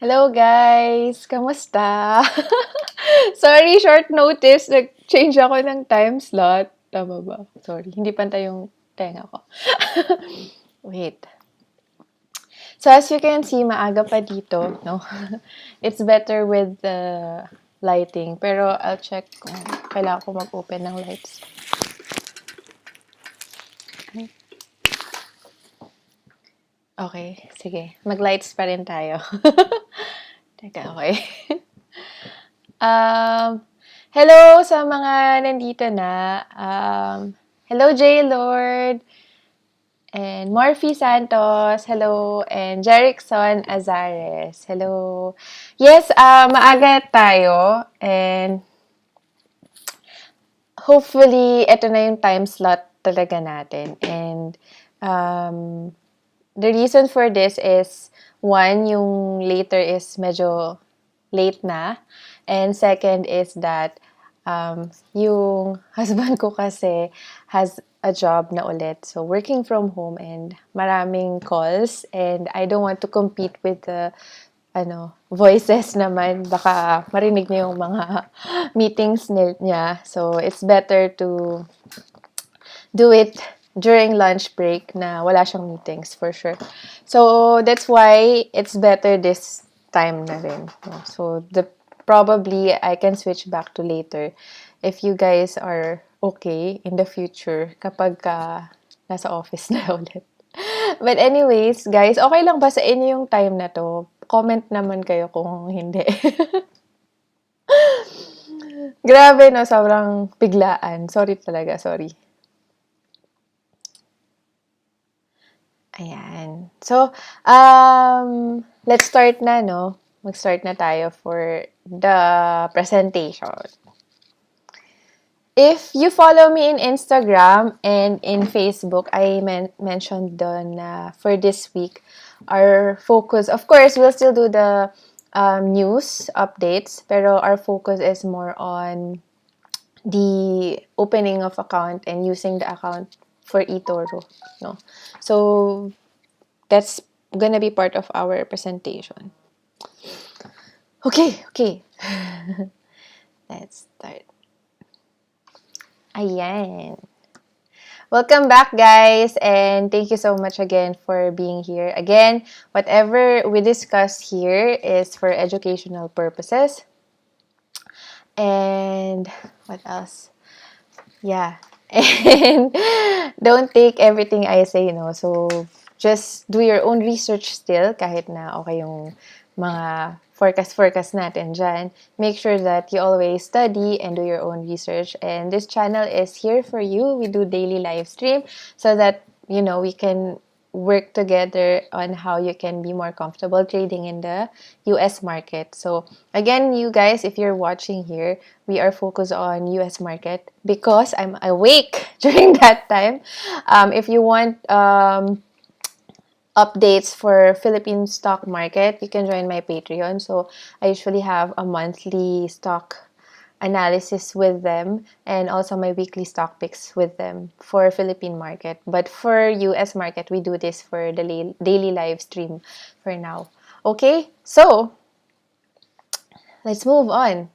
Hello guys! Kamusta? Sorry, short notice. Nag-change ako ng time slot. Tama ba? Sorry, hindi pantay yung tenga ko. Wait. So as you can see, maaga pa dito, no? It's better with the lighting. Pero I'll check kung kailangan ko mag-open ng lights. Okay, sige. Mag-lights pa rin tayo. Teka, okay. Hello sa mga nandito na. Hello, J. Lord. And Morphy Santos. Hello. And Jerickson Azares. Hello. Yes, maaga tayo. And hopefully, ito na yung time slot talaga natin. And the reason for this is, one, yung later is medyo late na. And second is that yung husband ko kasi has a job na ulit. So, working from home and maraming calls. And I don't want to compete with the voices naman. Baka marinig niyo yung mga meetings niya. So, it's better to do it during lunch break na wala siyang meetings for sure. So, that's why it's better this time na rin. So, probably I can switch back to later if you guys are okay in the future kapag nasa office na ulit. But anyways, guys, okay lang ba sa inyo yung time na to? Comment naman kayo kung hindi. Grabe, no? Sobrang biglaan. Sorry talaga, sorry. Ayan. So, let's start na, no? Mag-start na tayo for the presentation. If you follow me in Instagram and in Facebook, I mentioned doon na for this week, our focus, of course, we'll still do the news updates, pero our focus is more on the opening of account and using the account for Etoro, no? So, that's gonna be part of our presentation. Okay. Let's start. Ayan. Welcome back, guys, and thank you so much again for being here. Again, whatever we discuss here is for educational purposes. And what else? Yeah. And don't take everything I say, So, just do your own research still, kahit na okay yung mga forecast natin dyan. Make sure that you always study and do your own research. And this channel is here for you. We do daily live stream so that, we can work together on how you can be more comfortable trading in the US market. So, again, you guys, if you're watching here, we are focused on US market because I'm awake during that time. If you want updates for Philippine stock market, you can join my Patreon. So, I usually have a monthly stock analysis with them and also my weekly stock picks with them for Philippine market. But for US market, we do this for the daily live stream for now. Okay? So, let's move on.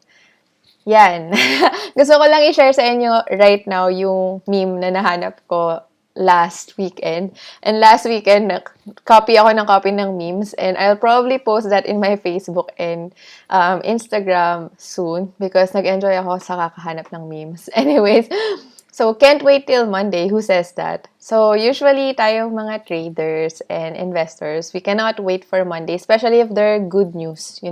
Yan. Gusto ko lang i-share sa inyo right now yung meme na nahanap ko last weekend. And last weekend, copy ng memes. And I'll probably post that in my Facebook and Instagram soon because nag-enjoy ako sa kakahanap ng memes. Anyways, so can't wait till Monday. Who says that? So usually tayong mga traders and investors, we cannot wait for Monday, especially if they're good news,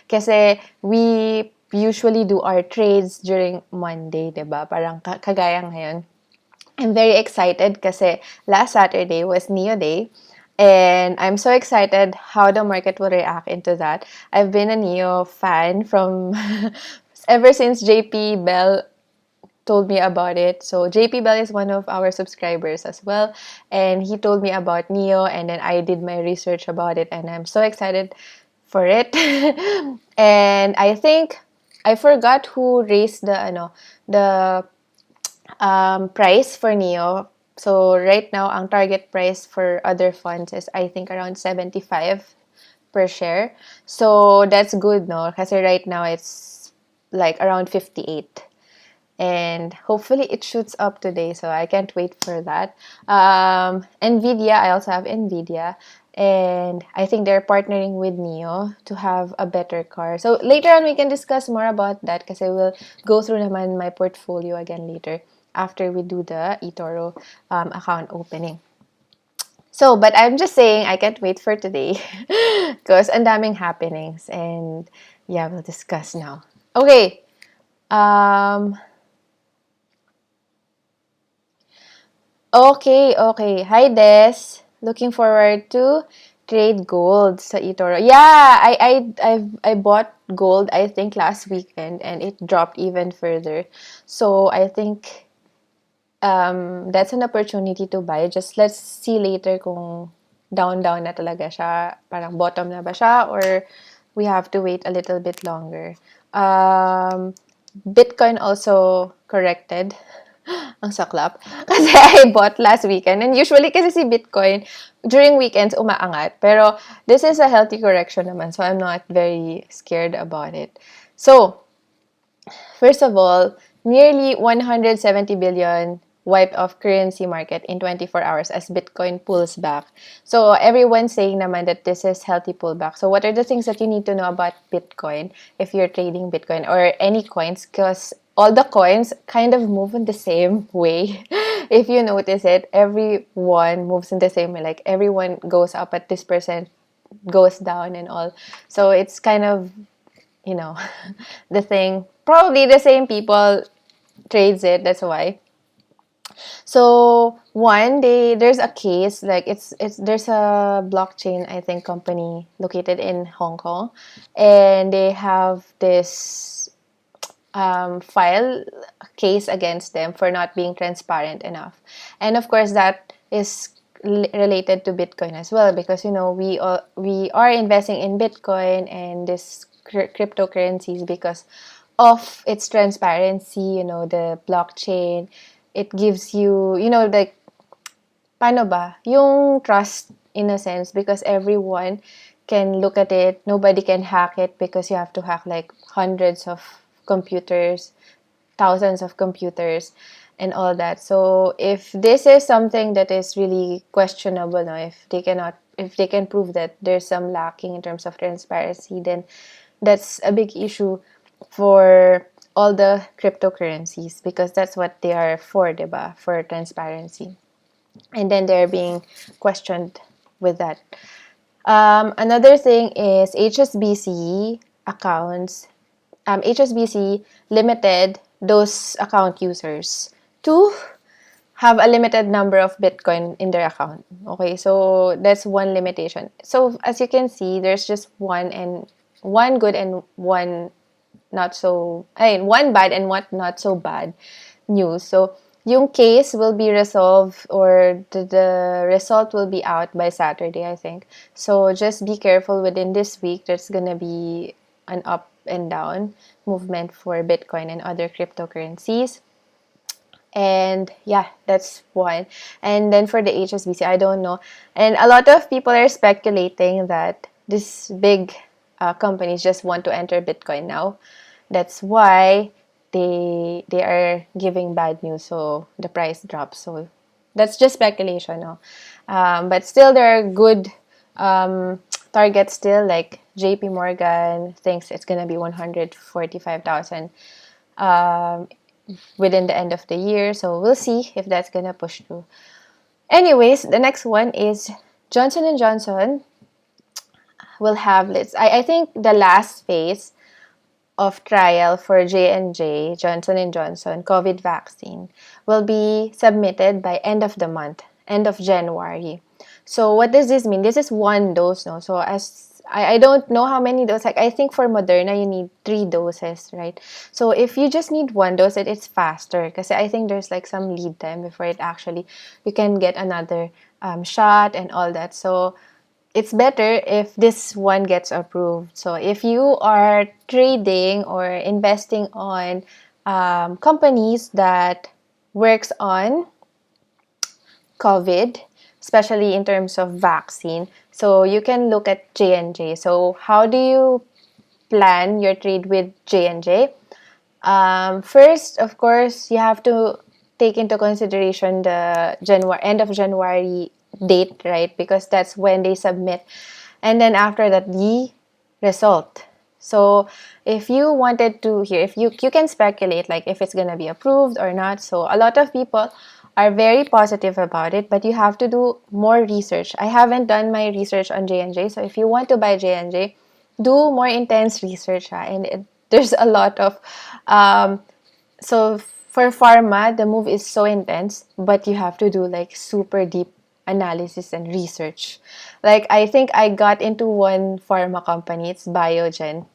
Kasi we usually do our trades during Monday, diba? Parang kagaya ngayon. I'm very excited kasi last Saturday was NEO Day and I'm so excited how the market will react into that. I've been a NEO fan from ever since JP Bell told me about it. So JP Bell is one of our subscribers as well and he told me about NEO and then I did my research about it and I'm so excited for it. And I think I forgot who raised the price for NEO. So right now, ang target price for other funds is I think around 75 per share. So that's good, no? Kasi right now it's like around 58. And hopefully it shoots up today, so I can't wait for that. Nvidia, I also have Nvidia, and I think they're partnering with Neo to have a better car. So later on we can discuss more about that because I will go through naman my portfolio again later after we do the Etoro account opening. So, but I'm just saying I can't wait for today because ang daming happenings, and yeah, we'll discuss now. Okay. Okay. Hi, Des. Looking forward to trade gold sa Etoro. Yeah, I bought gold I think last weekend and it dropped even further. So I think that's an opportunity to buy. Just let's see later kung down na talaga siya, parang bottom na ba siya, or we have to wait a little bit longer. Bitcoin also corrected. Ang saklap. Kasi I bought last weekend. And usually kasi si Bitcoin, during weekends, umaangat. Pero this is a healthy correction naman. So I'm not very scared about it. So, first of all, nearly 170 billion wiped off currency market in 24 hours as Bitcoin pulls back. So everyone's saying naman that this is healthy pullback. So what are the things that you need to know about Bitcoin if you're trading Bitcoin or any coins? Because all the coins kind of move in the same way. If you notice it, everyone moves in the same way. Like everyone goes up at this percent, goes down and all. So it's kind of, the thing. Probably the same people trades it. That's why. So one day there's a case like there's a blockchain I think company located in Hong Kong, and they have this file case against them for not being transparent enough, and of course that is related to Bitcoin as well because we are investing in Bitcoin and this cryptocurrencies because of its transparency, the blockchain. It gives you, like, paano ba? Yung trust in a sense because everyone can look at it. Nobody can hack it because you have to hack like hundreds of computers, thousands of computers, and all that. So if this is something that is really questionable, no, if they can prove that there's some lacking in terms of transparency, then that's a big issue for all the cryptocurrencies because that's what they are for, diba? For transparency. And then they're being questioned with that. Another thing is HSBC accounts. HSBC limited those account users to have a limited number of Bitcoin in their account. Okay, so that's one limitation. So as you can see, there's just one good and one one bad and one not so bad news. So yung case will be resolved or the result will be out by Saturday, I think. So just be careful within this week. There's gonna be an up and down movement for Bitcoin and other cryptocurrencies. And yeah, that's one. And then for the HSBC, I don't know. And a lot of people are speculating that this big companies just want to enter Bitcoin now. That's why they are giving bad news, so the price drops. So that's just speculation, no? But still, there are good targets still. Like JP Morgan thinks it's gonna be 145,000 within the end of the year. So we'll see if that's gonna push through. Anyways, the next one is Johnson and Johnson will have I think the last phase of trial for J&J, Johnson and Johnson, COVID vaccine will be submitted by end of the month, end of January. So what does this mean? This is one dose, no? So as I don't know how many doses. Like I think for Moderna, you need 3 doses, right? So if you just need 1 dose, it's faster. Because I think there's like some lead time before you can get another shot and all that. So it's better if this one gets approved. So if you are trading or investing on companies that works on COVID, especially in terms of vaccine. So you can look at J&J. So how do you plan your trade with J&J? First, of course, you have to take into consideration the end of January date, right? Because that's when they submit. And then after that, the result. So if you wanted to hear, if you can speculate like if it's gonna be approved or not. So a lot of people are very positive about it, but you have to do more research. I haven't done my research on J&J, so if you want to buy J&J, do more intense research, and there's a lot of so for pharma, the move is so intense, but you have to do like super deep analysis and research. Like I think I got into one pharma company, it's Biogen,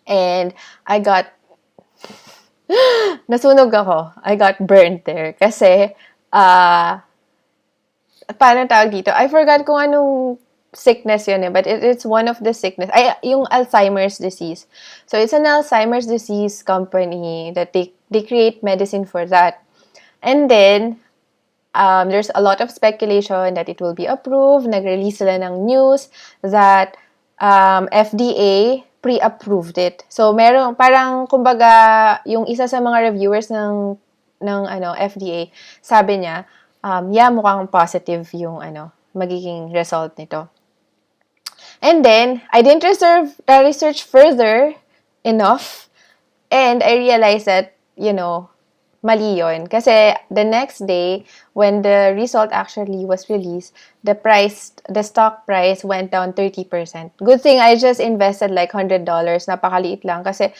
and I got nasunog ako. I got burnt there kasi paano tawag dito? I forgot kung anong sickness yun but it's one of the sickness. Yung Alzheimer's disease. So it's an Alzheimer's disease company that they create medicine for that. And then, there's a lot of speculation that it will be approved. Nag-release sila ng news that FDA pre-approved it. So meron parang kumbaga yung isa sa mga reviewers ng FDA, sabi niya, yeah, mukhang positive yung magiging result nito. And then I didn't research further enough, and I realized that mali yun. Kasi the next day, when the result actually was released, the stock price went down 30%. Good thing I just invested like $100. Napakaliit lang kasi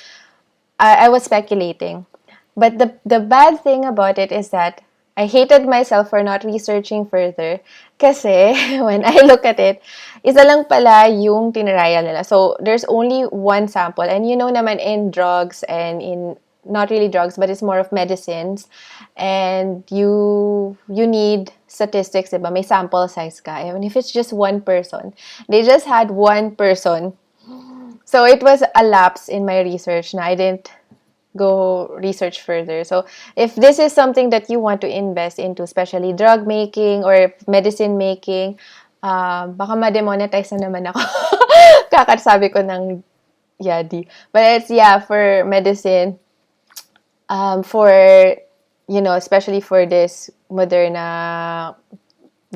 I was speculating. But the bad thing about it is that I hated myself for not researching further kasi when I look at it, isa lang pala yung tinrial nila. So there's only one sample, and naman in drugs and in not really drugs, but it's more of medicines, and you need statistics, diba? May sample size ka. And if it's just one person, they just had one person. So it was a lapse in my research na I didn't go research further. So if this is something that you want to invest into, especially drug making or medicine making, baka ma-demonetize na naman ako. Kakasabi ko ng yadi. But it's, for medicine, for especially for this Moderna,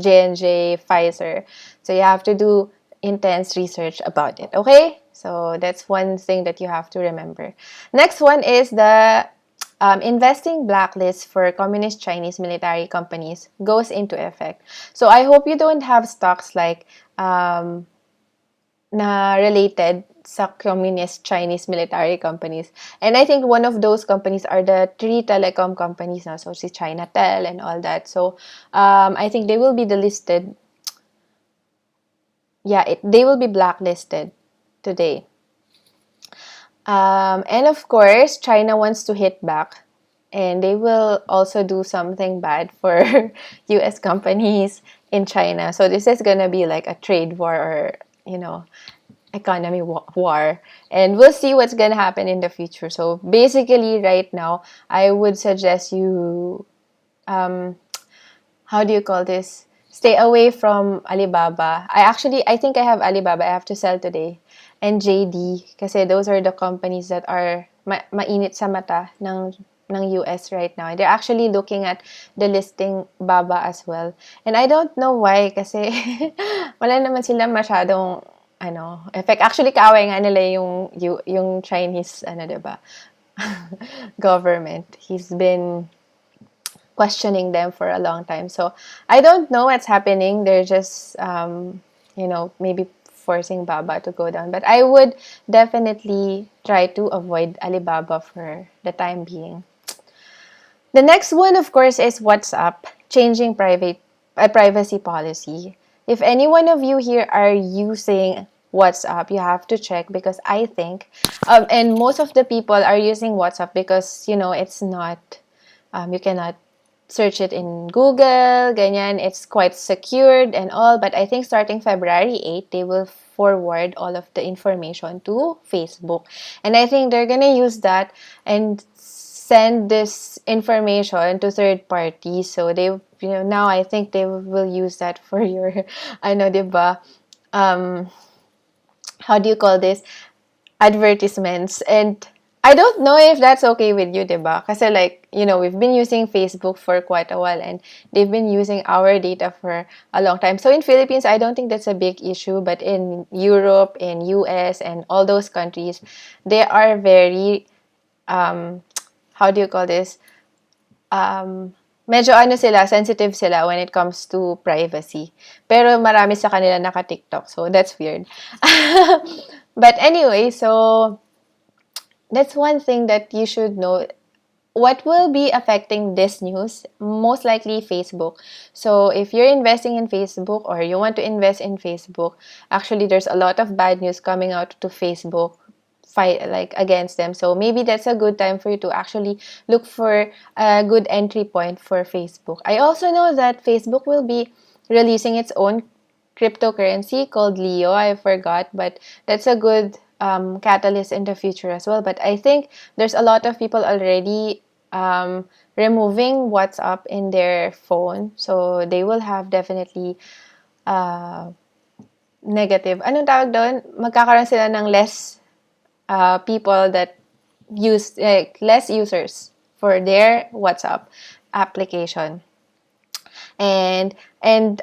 J&J, Pfizer, so you have to do intense research about it. Okay, so that's one thing that you have to remember. Next one is the investing blacklist for communist Chinese military companies goes into effect. So I hope you don't have stocks like na related sa communist Chinese military companies. And I think one of those companies are the three telecom companies now. So si Chinatel and all that. So I think they will be delisted. Yeah, they will be blacklisted today. And of course, China wants to hit back. And they will also do something bad for US companies in China. So this is gonna be like a trade war or, economy war, and we'll see what's gonna happen in the future. So basically right now I would suggest you how do you call this, stay away from Alibaba. I think I have Alibaba, I have to sell today, and JD, kasi those are the companies that are mainit sa mata ng US right now. They're actually looking at the listing Baba as well, and I don't know why, kasi wala naman sila masyadong effect. Actually, kaaway nga nila yung Chinese, diba? government. He's been questioning them for a long time. So, I don't know what's happening. They're just, maybe forcing Baba to go down. But I would definitely try to avoid Alibaba for the time being. The next one, of course, is WhatsApp, changing privacy policy. If any one of you here are using WhatsApp, you have to check, because I think, and most of the people are using WhatsApp because, it's not, you cannot search it in Google, ganyan, it's quite secured and all, but I think starting February 8, they will forward all of the information to Facebook. And I think they're gonna use that and send this information to third parties. So they, now I think they will use that for your, diba? How do you call this? Advertisements. And I don't know if that's okay with you, diba? Kasi like, we've been using Facebook for quite a while and they've been using our data for a long time. So in Philippines, I don't think that's a big issue, but in Europe, in US, and all those countries, they are very, how do you call this? Medyo sensitive sila when it comes to privacy. Pero marami sa kanila naka-TikTok, so that's weird. But anyway, so that's one thing that you should know. What will be affecting this news? Most likely Facebook. So if you're investing in Facebook or you want to invest in Facebook, actually there's a lot of bad news coming out to Facebook against them. So maybe that's a good time for you to actually look for a good entry point for Facebook. I also know that Facebook will be releasing its own cryptocurrency called Leo. I forgot, but that's a good catalyst in the future as well. But I think there's a lot of people already removing WhatsApp in their phone. So they will have definitely negative. Anong tawag doon? Magkakaroon sila ng less people that use, less users for their WhatsApp application. And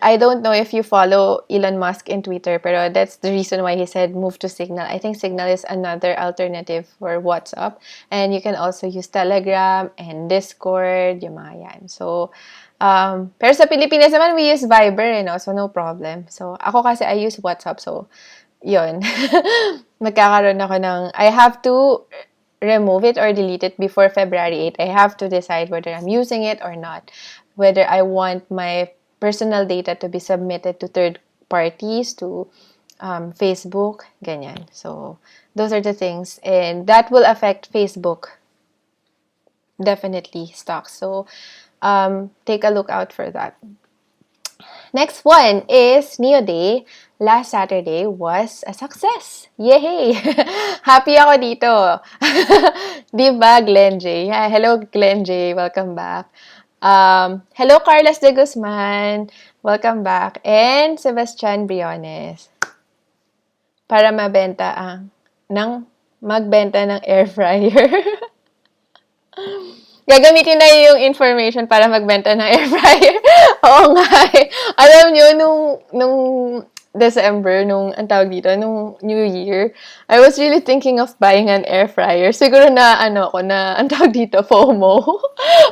I don't know if you follow Elon Musk in Twitter, pero that's the reason why he said move to Signal. I think Signal is another alternative for WhatsApp. And you can also use Telegram and Discord, yung mga yan. So, pero sa Pilipinas naman, we use Viber, so no problem. So, ako kasi I use WhatsApp, so, yun. Magkakaroon ako ng, I have to remove it or delete it before February 8. I have to decide whether I'm using it or not. Whether I want my personal data to be submitted to third parties, to Facebook, ganyan. So, those are the things. And that will affect Facebook. Definitely, stocks. So, take a look out for that. Next one is Neo Day. Last Saturday was a success. Yay! Happy ako dito. Diba, Glenn J? Yeah, hello, Glenn J. Welcome back. Hello, Carlos de Guzman. Welcome back. And Sebastian Briones. Para magbenta ng air fryer. Gagamitin na yung information para magbenta ng air fryer. Oo nga eh. Alam nyo, nung December, nung New Year, I was really thinking of buying an air fryer. Siguro na, FOMO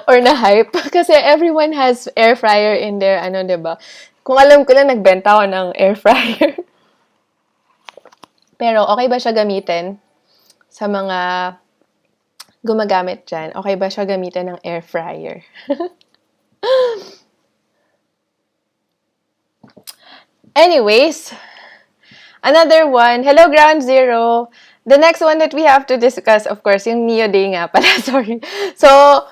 or na hype. Kasi everyone has air fryer in their, diba? Kung alam ko na, nagbenta ako ng air fryer. Pero, okay ba siya gamitin sa mga gumagamit dyan? Okay ba siya gamitin ng air fryer? Anyways, another one. Hello, Ground Zero. The next one that we have to discuss, of course, yung Neo Day nga pala. Sorry. So,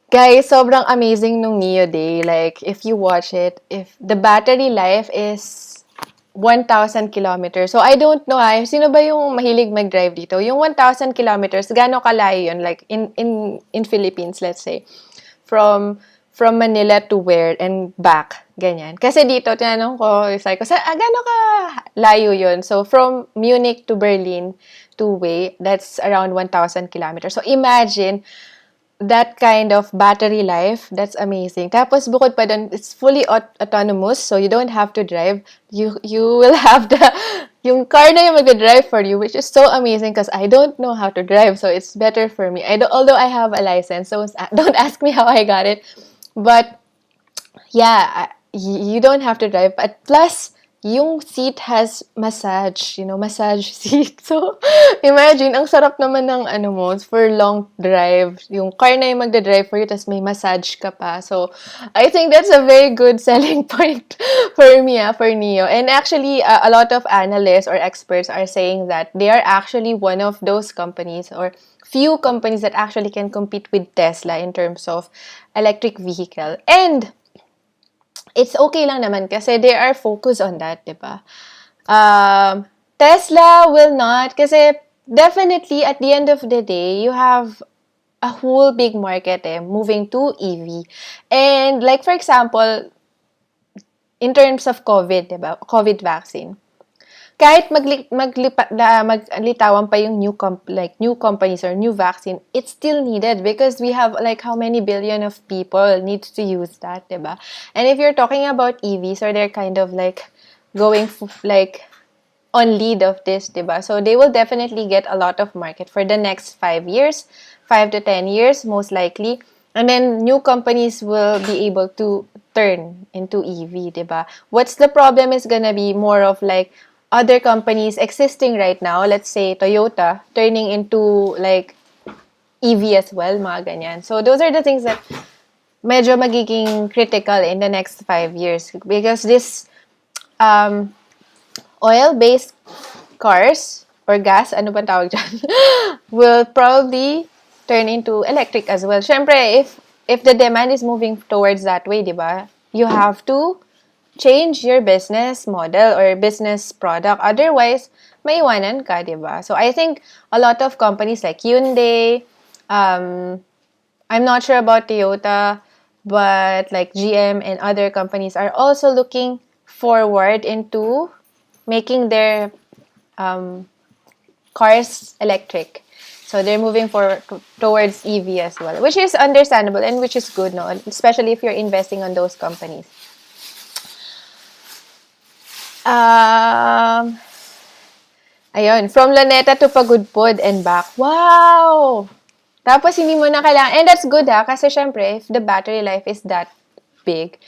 guys, sobrang amazing nung Neo Day. Like, if you watch it, if the battery life is 1,000 kilometers. So, I don't know, sino ba yung mahilig mag-drive dito? Yung 1,000 kilometers, gaano kalayo yun? Like, in Philippines, let's say. From Manila to where and back. Ganyan. Kasi dito, tinanong ko, gaano ka layo yun? So, from Munich to Berlin, two-way, that's around 1,000 kilometers. So, imagine that kind of battery life. That's amazing. Tapos, bukod pa dun, it's fully autonomous, so you don't have to drive. You will have yung car na yung mag-drive for you, which is so amazing because I don't know how to drive, so it's better for me. Although I have a license, so don't ask me how I got it. But, yeah, you don't have to drive. But plus, yung seat has massage, massage seat. So, imagine, ang sarap naman ng for long drive. Yung car na yung magda-drive for you, tas may massage ka pa. So, I think that's a very good selling point for me, for Neo. And actually, a lot of analysts or experts are saying that they are actually one of those companies or few companies that actually can compete with Tesla in terms of electric vehicle. And it's okay lang naman kasi they are focused on that, diba? Tesla will not, kasi definitely at the end of the day, you have a whole big market moving to EV. And like for example, in terms of COVID, diba? COVID vaccine. Kahit maglitawan pa yung new companies or new vaccine, it's still needed because we have like how many billion of people needs to use that, diba? And if you're talking about EVs, or they're kind of like going like on lead of this, diba? So they will definitely get a lot of market for the next 5 years, 5 to 10 years, most likely. And then new companies will be able to turn into EV, diba? What's the problem is gonna be more of like other companies existing right now, let's say Toyota, turning into like EV as well, mga ganyan. So those are the things that medyo magiging critical in the next 5 years because this oil-based cars or gas, ano ba tawag dyan, will probably turn into electric as well. Syempre, if the demand is moving towards that way, diba, you have to change your business model or business product. Otherwise, maiwanan ka, diba? So, I think a lot of companies like Hyundai, I'm not sure about Toyota, but like GM and other companies are also looking forward into making their cars electric. So they're moving forward towards EV as well, which is understandable and which is good, no? Especially if you're investing on those companies. Ayun, from Luneta to Pagudpod and back. Wow! Tapos hindi mo na kailangan, and that's good kasi syempre, if the battery life is that big,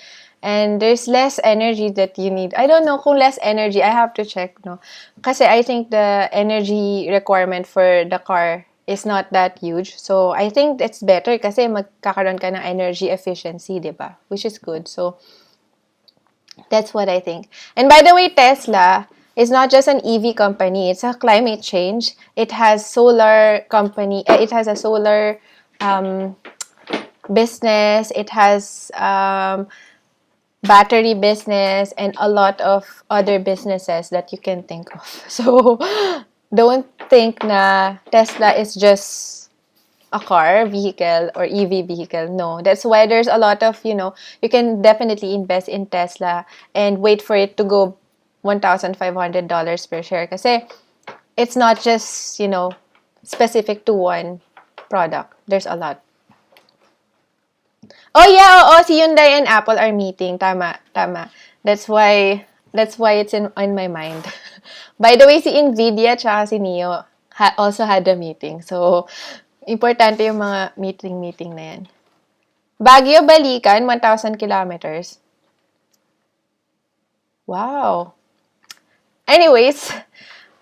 and there's less energy that you need. I don't know kung less energy, I have to check, no? Kasi I think the energy requirement for the car is not that huge. So, I think it's better kasi magkakaroon ka ng energy efficiency, diba? Which is good. So, that's what I think. And by the way, Tesla is not just an EV company. It's a climate change. It has solar company. It has a solar business. It has battery business and a lot of other businesses that you can think of. So, don't think na Tesla is just a car vehicle or EV vehicle. No, that's why there's a lot of, you can definitely invest in Tesla and wait for it to go $1,500 per share kasi it's not just, specific to one product. There's a lot. Oh yeah, si Hyundai and Apple are meeting. Tama. That's why it's on my mind. By the way, si Nvidia tsaka si Neo also had a meeting. So, importante yung mga meeting na yan. Baguio Balican, 1,000 kilometers. Wow. Anyways,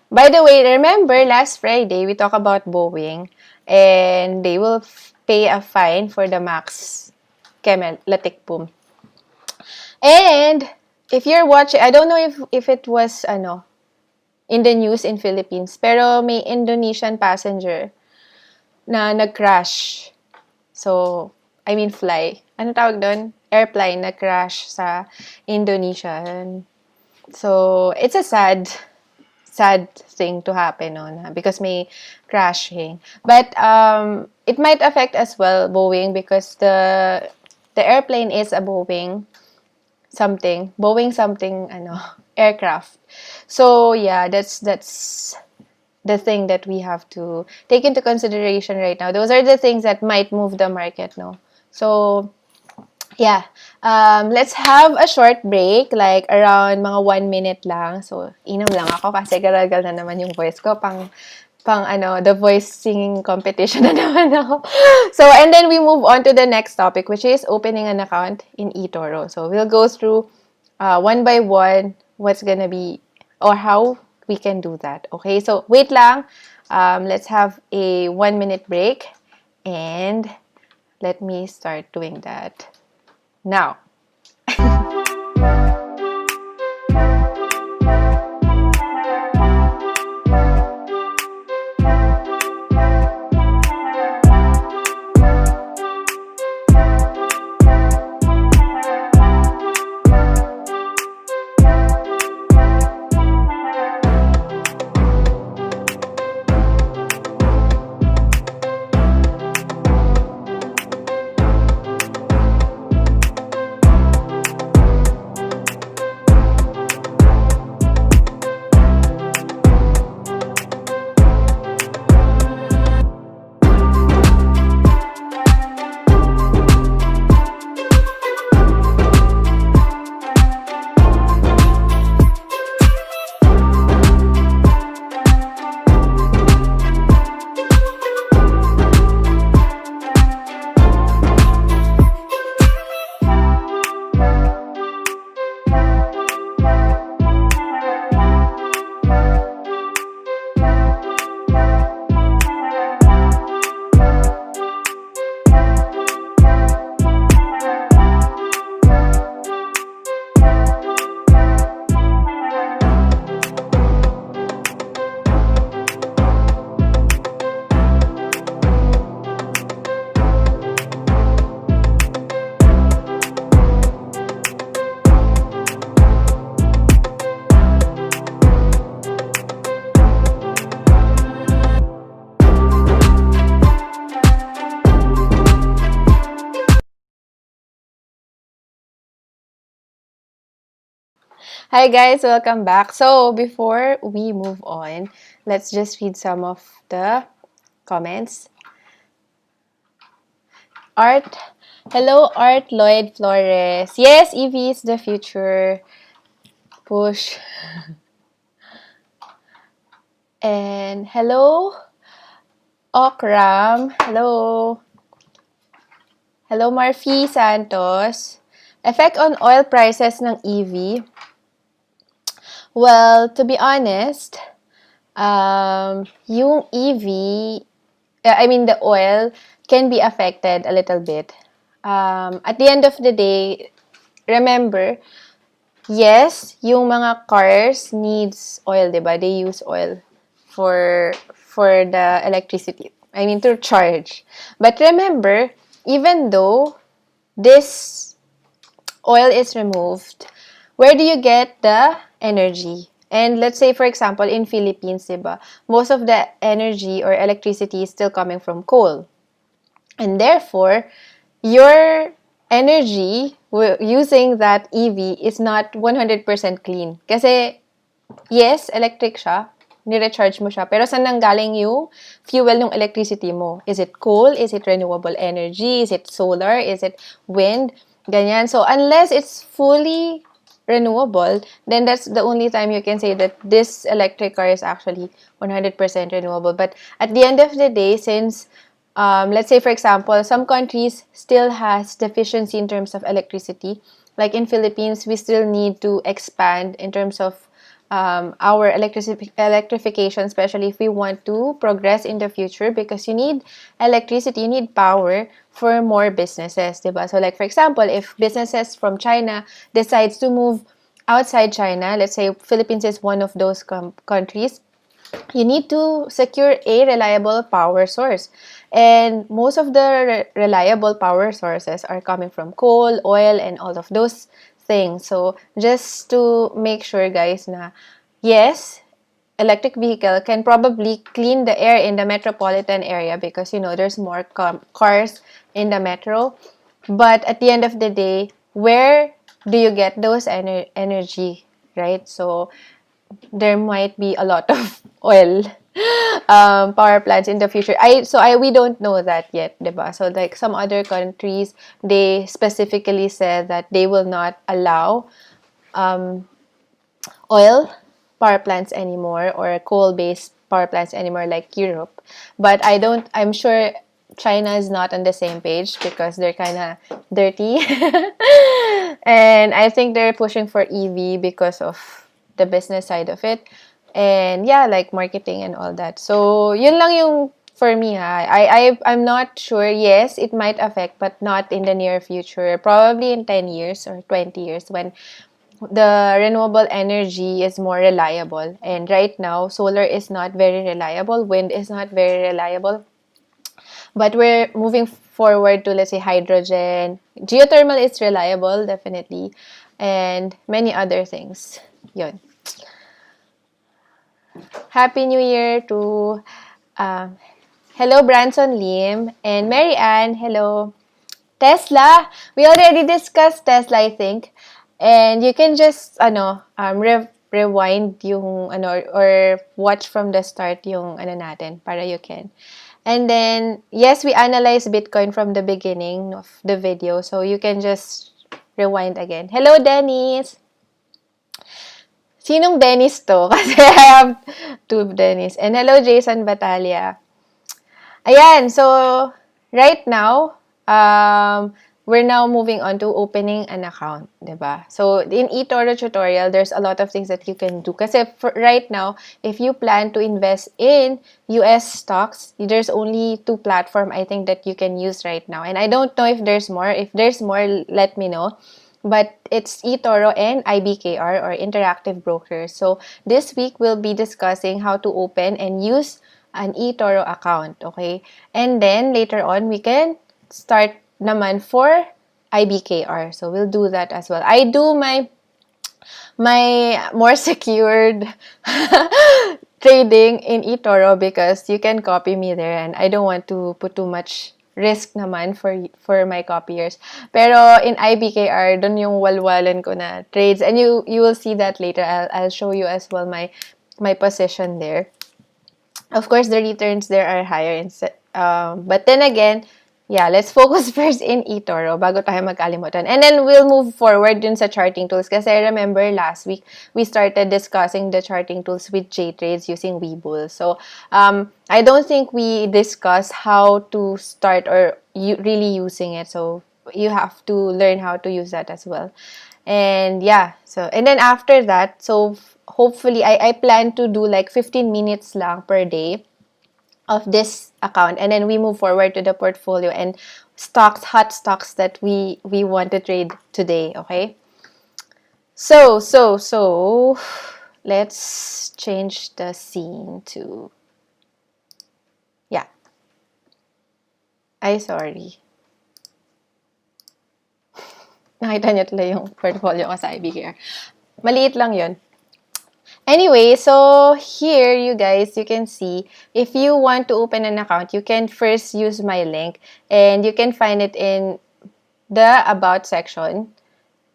by the way, remember last Friday, we talked about Boeing and they will pay a fine for the MAX Latikpum. And if you're watching, I don't know if it was in the news in Philippines, pero may Indonesian passenger na nag-crash. So, I mean fly. Ano tawag doon? Airplane na crash sa Indonesia. So, it's a sad thing to happen because may crashing. But it might affect as well Boeing because the airplane is a Boeing something aircraft. So yeah, that's the thing that we have to take into consideration right now. Those are the things that might move the market, no? So yeah, let's have a short break, like around mga 1 minute lang. So inom lang ako kasi galagal na naman yung voice ko, pang the voice singing competition na naman ako. So, and then we move on to the next topic, which is opening an account in Etoro. So, we'll go through one by one what's gonna be or how we can do that. Okay, so wait lang. Let's have a 1 minute break and let me start doing that now. Hi guys, welcome back. So before we move on, let's just read some of the comments. Art, hello Art Lloyd Flores. Yes, EV is the future. Push. And hello Okram. Hello. Hello Marfi Santos. Effect on oil prices ng EV. Well, to be honest, yung EV, the oil can be affected a little bit. At the end of the day, remember, yes, yung mga cars needs oil, diba? They use oil for the electricity. To charge. But remember, even though this oil is removed, where do you get the energy? And let's say, for example, in Philippines, diba, most of the energy or electricity is still coming from coal. And therefore, your energy using that EV is not 100% clean. Kasi, yes, electric siya, ni-recharge mo siya, pero saan nanggaling yung fuel ng electricity mo? Is it coal? Is it renewable energy? Is it solar? Is it wind? Ganyan. So, unless it's fully renewable, then that's the only time you can say that this electric car is actually 100% renewable. But at the end of the day, since let's say, for example, some countries still has deficiency in terms of electricity. Like in Philippines, we still need to expand in terms of our electrification, especially if we want to progress in the future, because you need electricity, you need power for more businesses, diba? So like, for example, if businesses from China decides to move outside China, let's say Philippines is one of those countries, you need to secure a reliable power source. And most of the reliable power sources are coming from coal, oil, and all of those things. So just to make sure, guys, na yes, electric vehicle can probably clean the air in the metropolitan area because, there's more cars in the metro. But at the end of the day, where do you get those energy, right? So there might be a lot of oil power plants in the future. We don't know that yet, diba? So like some other countries, they specifically said that they will not allow oil power plants anymore or coal-based power plants anymore, like Europe. But I'm sure China is not on the same page because they're kind of dirty. And I think they're pushing for EV because of the business side of it. And yeah, like marketing and all that. So, yun lang yung for me, ha. I'm not sure. Yes, it might affect, but not in the near future. Probably in 10 years or 20 years when the renewable energy is more reliable. And right now, solar is not very reliable. Wind is not very reliable. But we're moving forward to, let's say, hydrogen. Geothermal is reliable, definitely. And many other things. Yun. Happy New Year to hello Branson Lim and Mary Ann. Hello. Tesla. We already discussed Tesla, I think. And you can just rewind yung or watch from the start yung natin para you can. And then yes, we analyzed Bitcoin from the beginning of the video, so you can just rewind again. Hello Dennis. Sinong Dennis to? Kasi I have two Dennis. And hello, Jason Batalia. Ayan, so, right now, we're now moving on to opening an account, diba? So, in Etoro tutorial, there's a lot of things that you can do. Kasi right now, if you plan to invest in US stocks, there's only 2 platforms, I think, that you can use right now. And I don't know if there's more. If there's more, let me know. But it's Etoro and IBKR or Interactive Brokers. So this week we'll be discussing how to open and use an Etoro account, okay? And then later on we can start naman for IBKR. So we'll do that as well. I do my more secured trading in Etoro because you can copy me there and I don't want to put too much risk naman for my copiers. Pero in IBKR, dun yung walwalan ko na trades. And you will see that later. I'll show you as well my position there. Of course, the returns there are higher. But then again, yeah, let's focus first in Etoro bago tayo magkalimutan. And then we'll move forward dun sa charting tools. Kasi I remember last week, we started discussing the charting tools with JTrades using Webull. So, I don't think we discussed how to start or really using it. So, you have to learn how to use that as well. And yeah, and then after that, so hopefully, I plan to do like 15 minutes lang per day of this account, and then we move forward to the portfolio and hot stocks that we want to trade today, okay? So let's change the scene to, yeah. Ay, sorry. Nakita niyo tuloy yung portfolio ko sa IBKR. Maliit lang yun. Anyway, so here, you guys, you can see, if you want to open an account, you can first use my link, and you can find it in the About section,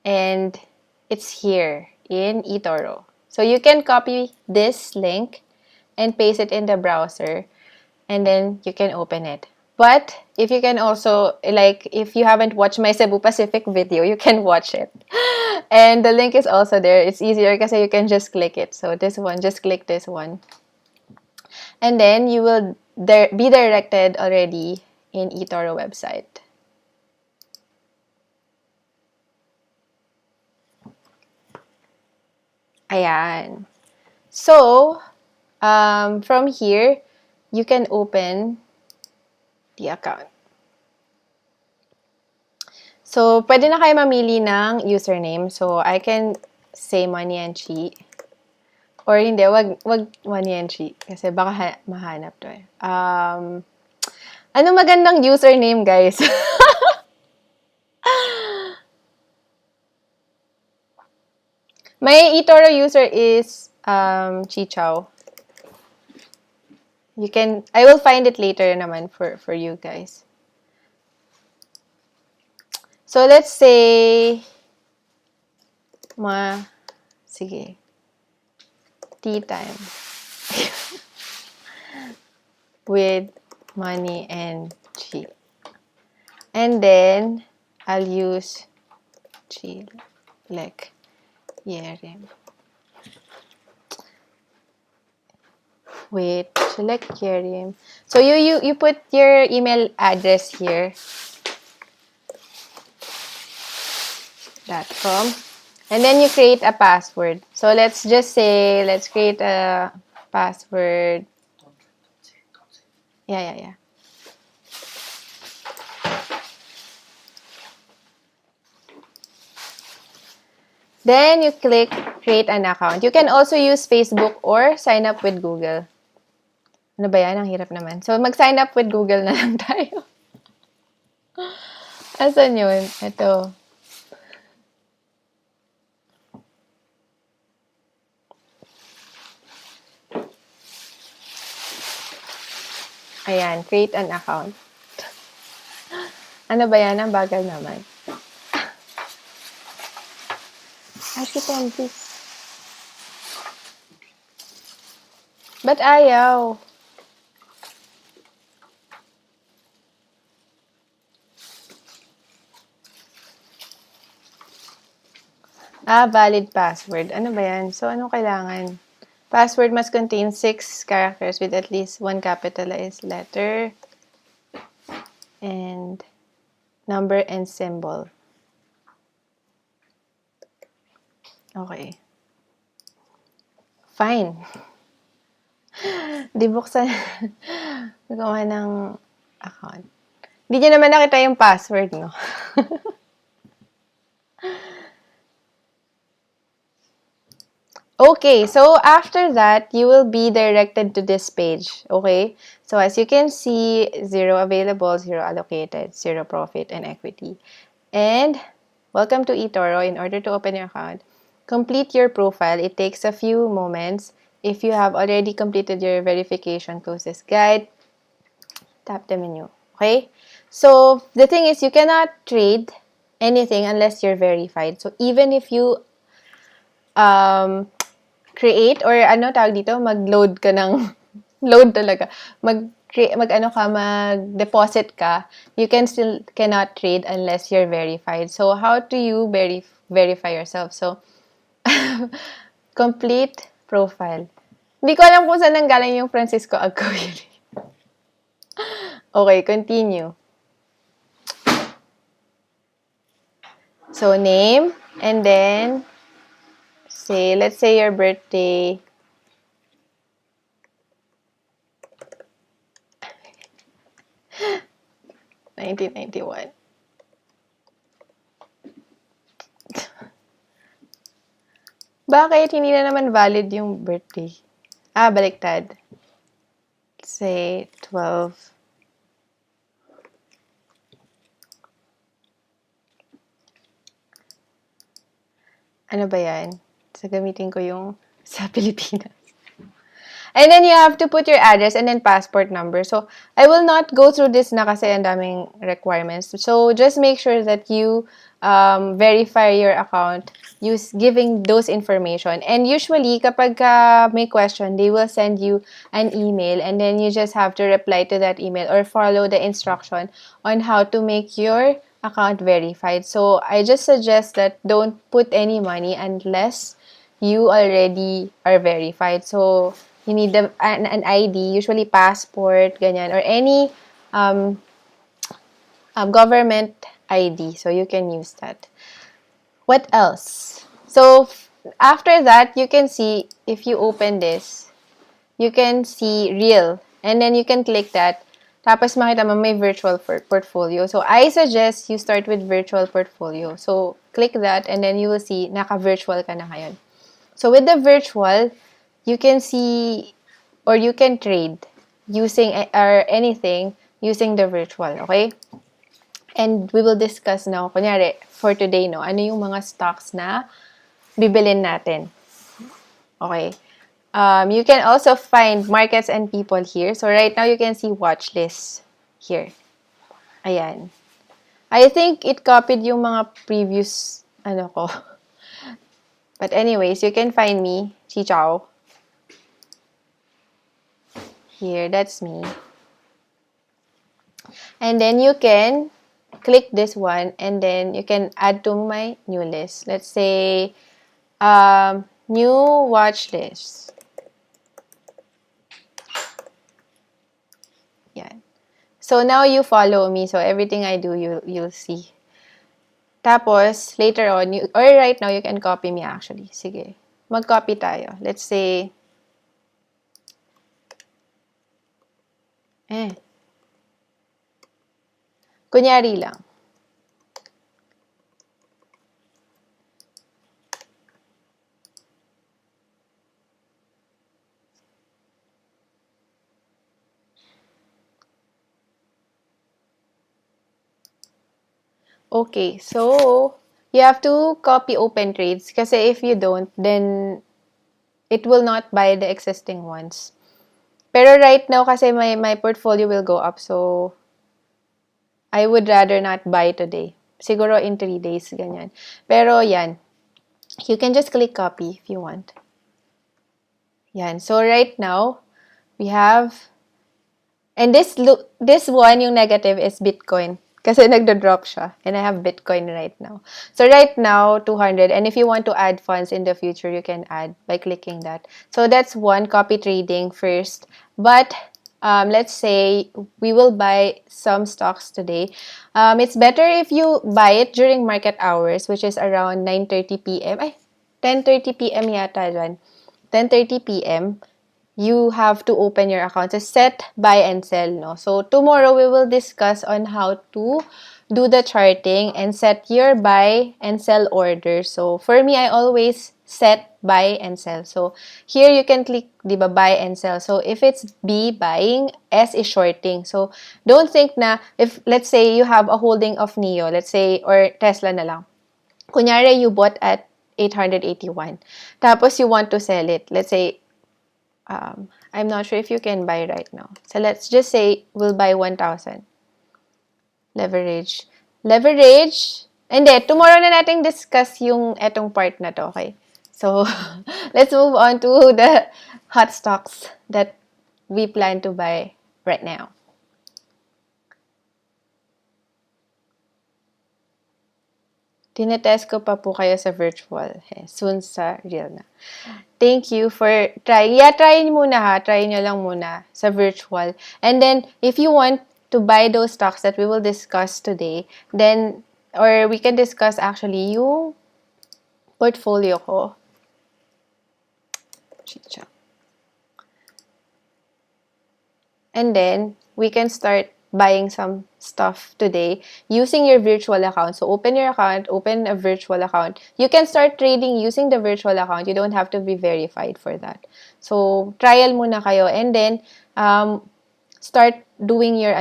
and it's here in Etoro. So you can copy this link and paste it in the browser, and then you can open it. But if you can also, like, if you haven't watched my Cebu Pacific video, you can watch it. And the link is also there. It's easier because you can just click it. So this one, just click this one. And then you will be directed already in Etoro website. Ayan. So, from here, you can open the account. So, pwede na kayo mamili ng username. So, I can say Money and Chi. Or hindi, wag Money and Chi. Kasi baka mahanap to eh. Ano magandang username, guys? My Etoro user is chichow. I will find it later naman for you guys. So, let's say, sige, tea time with Money and Chi. And then, I'll use Chilek Yerim. Wait, Chilek Yerim. So, you put your email address here. .com. And then you create a password. So let's just say, let's create a password. Yeah. Then you click create an account. You can also use Facebook or sign up with Google. Ano ba yan? Ang hirap naman. So mag-sign up with Google na lang tayo. Asan yun? Ito. Ayan, create an account. Ano ba yan? Ang bagal naman. Ashkitan, please. Ba't ayaw? Valid password. Ano ba yan? So, ano kailangan? Password must contain 6 characters with at least 1 capitalized letter and number and symbol. Okay. Fine. Di buksan. Magawa ng account. Hindi niya naman nakita yung password, no? Okay, so after that, you will be directed to this page, okay? So as you can see, 0 available, 0 allocated, 0 profit and equity. And welcome to Etoro. In order to open your account, complete your profile. It takes a few moments. If you have already completed your verification, close this guide, tap the menu, Okay? So, the thing is, you cannot trade anything unless you're verified. So, even if you create or ano tawag dito, mag-load ka ng load talaga. Mag-deposit ka, you can still cannot trade unless you're verified. So, how do you verify yourself? So, complete profile. Hindi ko alam kung saan nanggaling yung Francisco Aguirre. Okay, continue. So, name, and then, let's say your birthday. (1991) Bakit? Hindi na naman valid yung birthday. Baliktad. Say, 12. Ano ba yan? So, gamitin ko yung sa Pilipinas. And then you have to put your address and then passport number. So, I will not go through this na kasi ang daming requirements. So, just make sure that you verify your account giving those information. And usually, kapag may question, they will send you an email and then you just have to reply to that email or follow the instruction on how to make your account verified. So, I just suggest that don't put any money unless you already are verified. So, you need an ID, usually passport, ganyan, or any government ID. So, you can use that. What else? So, after that, you can see, if you open this, you can see real. And then you can click that. Tapos makita mo may virtual portfolio. So, I suggest you start with virtual portfolio. So, click that and then you will see naka-virtual ka na ngayon. So, with the virtual, you can see or you can trade using or anything using the virtual, okay? And we will discuss now, kunyari, for today, no, ano yung mga stocks na bibilin natin. Okay. You can also find markets and people here. So, right now, you can see watch lists here. Ayan. I think it copied yung mga previous, ko. But anyways, you can find me, Chichow. Here, that's me. And then you can click this one and then you can add to my new list. Let's say, new watch list. Yeah. So now you follow me. So everything I do, you'll see. Tapos, later on, or right now, you can copy me actually. Sige. Mag-copy tayo. Let's say, kunyari lang. Okay, so you have to copy open trades kasi if you don't, then it will not buy the existing ones. Pero right now kasi my portfolio will go up, so I would rather not buy today. Siguro in 3 days, ganyan. Pero yan, you can just click copy if you want. Yan. So right now, we have, and this one, yung negative is Bitcoin. Kasi nagdo-drop siya. And I have Bitcoin right now. So right now, 200. And if you want to add funds in the future, you can add by clicking that. So that's one, copy trading first. But let's say we will buy some stocks today. It's better if you buy it during market hours, which is around 9:30 p.m. 10:30 p.m. yata dyan. 10:30 p.m. You have to open your account. So, set, buy, and sell, no? So, tomorrow we will discuss on how to do the charting and set your buy and sell order. So, for me, I always set, buy, and sell. So, here you can click, diba, buy and sell. So, if it's B, buying, S is shorting. So, don't think na, if, let's say, you have a holding of NIO, let's say, or Tesla na lang. Kunyari, you bought at 881. Tapos, you want to sell it. Let's say, I'm not sure if you can buy right now. So let's just say we'll buy 1,000. Leverage. Leverage. Hindi, tomorrow na natin discuss yung etong part na to, okay? So, let's move on to the hot stocks that we plan to buy right now. Tinetest ko pa po kayo sa virtual. Soon sa real na. Thank you for trying. Yeah, try nyo muna ha. Try nyo lang muna sa virtual. And then, if you want to buy those stocks that we will discuss today, then, or we can discuss actually yung portfolio ko. Chichow. And then, we can start buying some stuff today using your virtual account. So, open your account, open a virtual account. You can start trading using the virtual account. You don't have to be verified for that. So, trial muna kayo. And then, start doing your,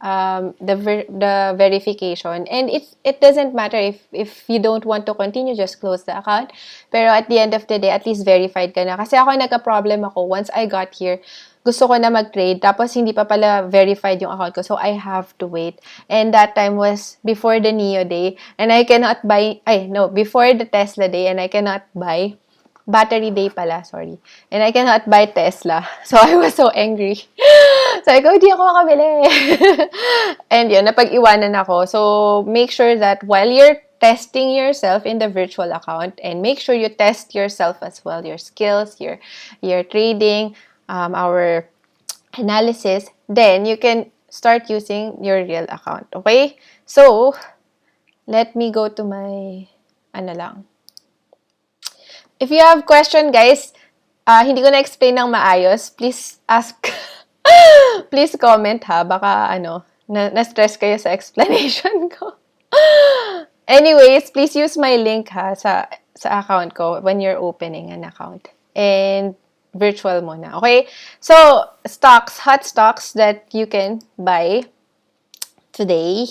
the verification. And it doesn't matter if you don't want to continue, just close the account. Pero at the end of the day, at least verified ka na. Kasi ako, nagka-problem ako. Once I got here, gusto ko na mag-trade, tapos hindi pa pala verified yung account ko, so I have to wait. And that time was before the NEO day, and I cannot buy, before the Tesla day, and I cannot buy, battery day pala, sorry. And I cannot buy Tesla. So I was so angry. Sabi ko, hindi ako makabili. And yun, napag-iwanan ako. So make sure that while you're testing yourself in the virtual account, and make sure you test yourself as well, your skills, your trading, our analysis, then you can start using your real account. Okay? So, let me go to my, If you have question, guys, hindi ko na-explain ng maayos, please ask, please comment ha, baka, na-stress kayo sa explanation ko. Anyways, please use my link ha, sa account ko when you're opening an account. And, virtual muna. Okay? So, stocks, hot stocks that you can buy today.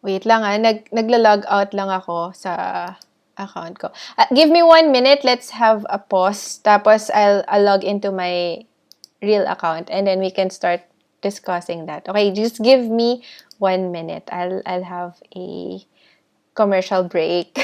Wait lang nagla-log out lang ako sa account ko. Give me 1 minute. Let's have a pause. Tapos, I'll log into my real account and then we can start discussing that. Okay? Just give me 1 minute. I'll have a commercial break.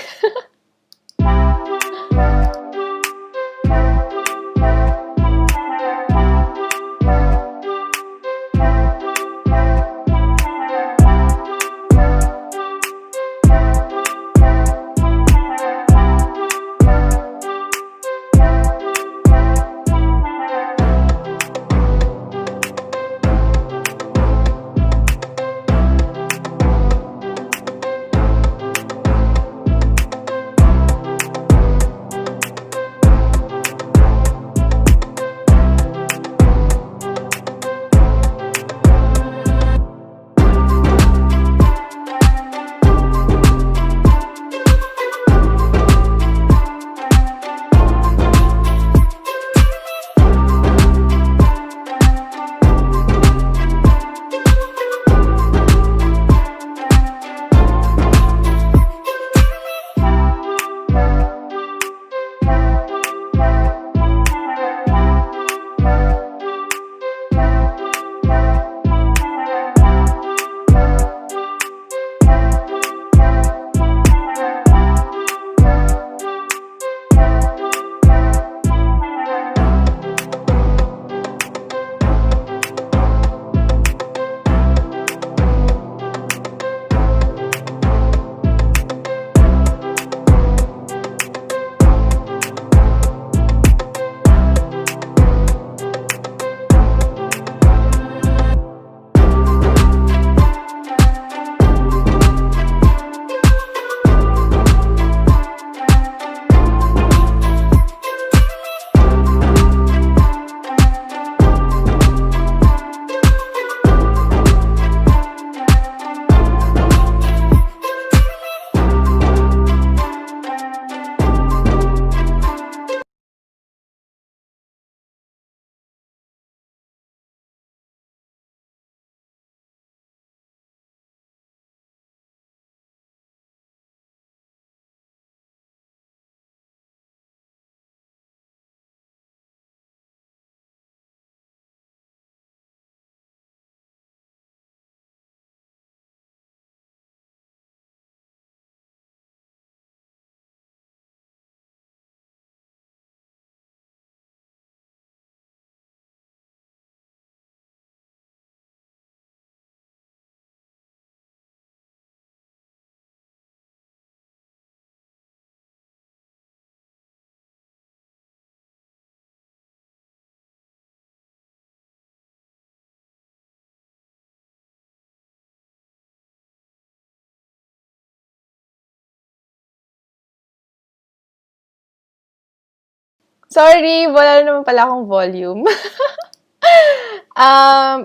Sorry, wala naman pala akong volume.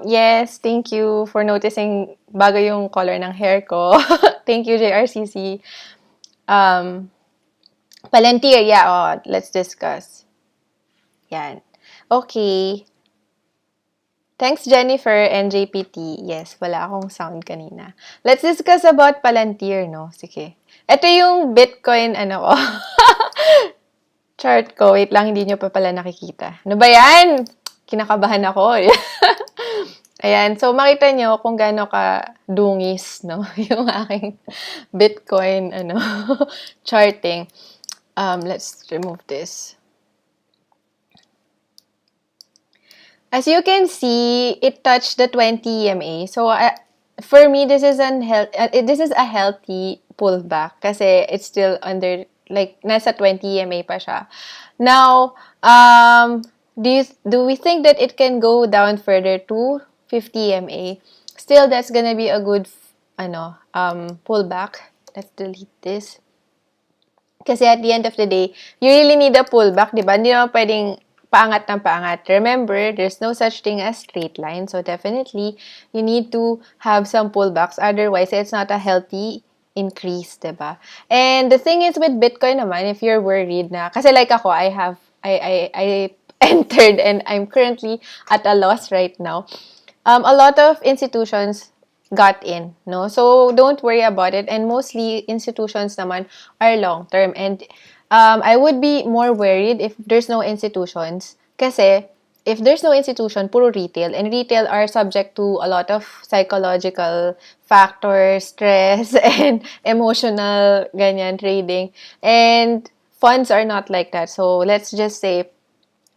Yes, thank you for noticing bago yung color ng hair ko. Thank you, JRCC. Palantir, yeah, let's discuss. Yan. Okay. Thanks, Jennifer and JPT. Yes, wala akong sound kanina. Let's discuss about Palantir, no? Sige. Ito yung Bitcoin, ko. Chart ko. Wait lang, hindi nyo pa pala nakikita. Ano ba yan? Kinakabahan ako. Ayan. So, makita nyo kung gaano ka dungis, no? Yung aking Bitcoin, charting. Let's remove this. As you can see, it touched the 20 EMA. So, for me, this is a healthy pullback kasi it's still under, like, nasa 20 EMA pa siya. Now, do we think that it can go down further to 50 EMA? Still, that's gonna be a good, pullback. Let's delete this. Kasi at the end of the day, you really need a pullback, di ba? Hindi naman pwedeng paangat ng paangat. Remember, there's no such thing as straight line. So, definitely, you need to have some pullbacks. Otherwise, it's not a healthy increase, diba? And the thing is with Bitcoin naman, if you're worried na, kasi like ako, I entered and I'm currently at a loss right now. A lot of institutions got in, no? So, don't worry about it. And mostly, institutions naman are long-term. And I would be more worried if there's no institutions. Kasi, if there's no institution, puro retail. And retail are subject to a lot of psychological factors, stress, and emotional, ganyan, trading. And funds are not like that. So, let's just say,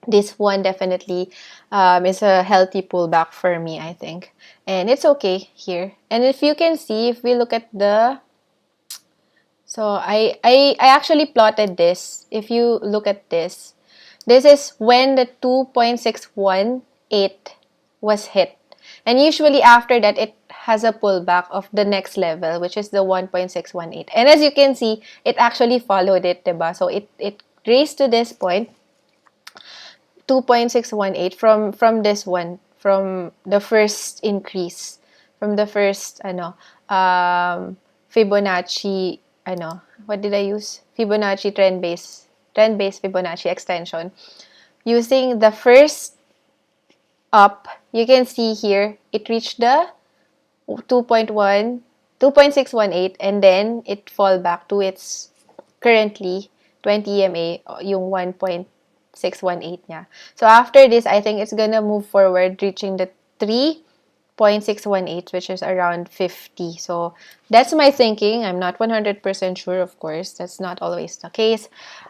this one definitely is a healthy pullback for me, I think. And it's okay here. And if you can see, if we look at the... So, I actually plotted this. If you look at this, this is when the 2.618 was hit. And usually after that, it has a pullback of the next level, which is the 1.618. And as you can see, it actually followed it, diba? So, it raised to this point, 2.618 from this one, from the first increase, from the first Fibonacci, what did I use? Fibonacci trend-based Fibonacci extension. Using the first up, you can see here, it reached the 2.618 and then it fall back to its currently 20 EMA, yung 1.618 niya. So after this, I think it's gonna move forward, reaching the 3.618, which is around 50. So that's my thinking. I'm not 100% sure, of course. That's not always the case.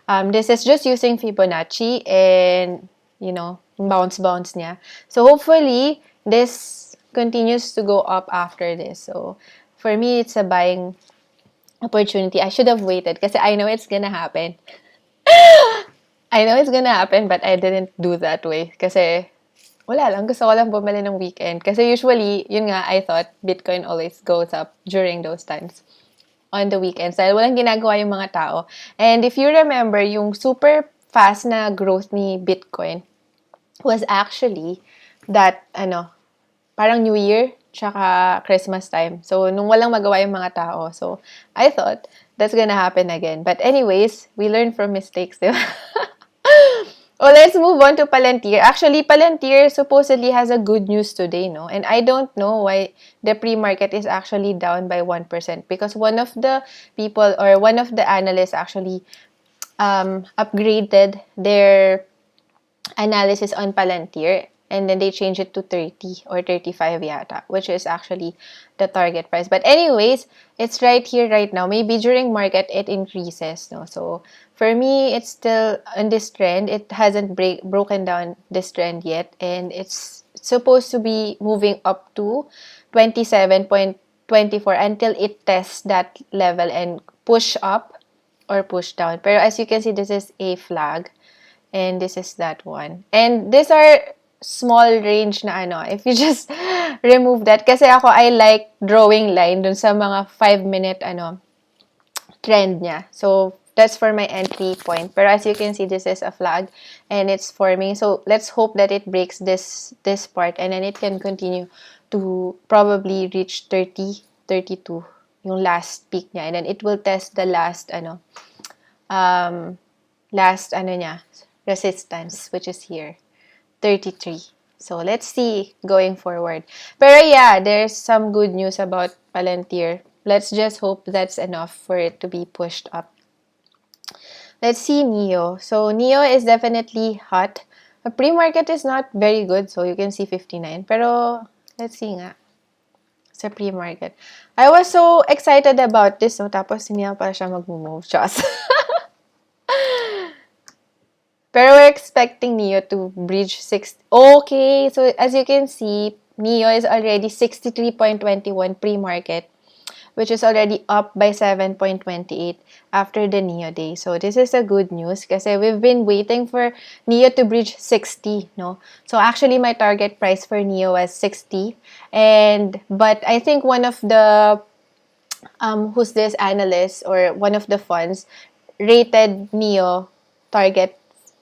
This is just using Fibonacci and, bounce niya. So hopefully, this continues to go up after this. So for me, it's a buying opportunity. I should have waited kasi I know it's gonna happen. I know it's gonna happen, but I didn't do that way. Kasi, wala lang. Gusto ko lang bumili ng weekend. Kasi usually, yun nga, I thought Bitcoin always goes up during those times. On the weekends. Dahil walang ginagawa yung mga tao. And if you remember, yung super fast na growth ni Bitcoin was actually that, parang New Year, tsaka Christmas time. So, nung walang magawa yung mga tao. So, I thought, that's gonna happen again. But anyways, we learn from mistakes, diba? Oh, let's move on to Palantir. Actually, Palantir supposedly has a good news today, no? And I don't know why the pre-market is actually down by 1% because one of the people or one of the analysts actually upgraded their analysis on Palantir and then they changed it to 30 or 35 yata, which is actually the target price. But anyways, it's right here right now. Maybe during market, it increases, no? So, for me, it's still on this trend. It hasn't broken down this trend yet. And it's supposed to be moving up to 27.24 until it tests that level and push up or push down. Pero as you can see, this is a flag. And this is that one. And these are small range na if you just remove that. Kasi ako, I like drawing line dun sa mga 5-minute trend niya. So, That's for my entry point. But as you can see, this is a flag and it's forming. So let's hope that it breaks this part and then it can continue to probably reach 30, 32, yung last peak niya. And then it will test the last, resistance, which is here, 33. So let's see going forward. Pero yeah, there's some good news about Palantir. Let's just hope that's enough for it to be pushed up. Let's see NEO. So NEO is definitely hot. The pre-market is not very good, so you can see 59. Pero let's see nga sa pre-market. I was so excited about this, no? Tapos hindi na pala siya mag-move. Just. Pero we're expecting NEO to breach 60. Okay, so as you can see, NEO is already 63.21 pre-market, which is already up by 7.28 after the NEO day. So this is a good news kasi we've been waiting for NEO to breach 60, no? So actually my target price for NEO was 60, but I think one of the who's this analyst or one of the funds rated NEO target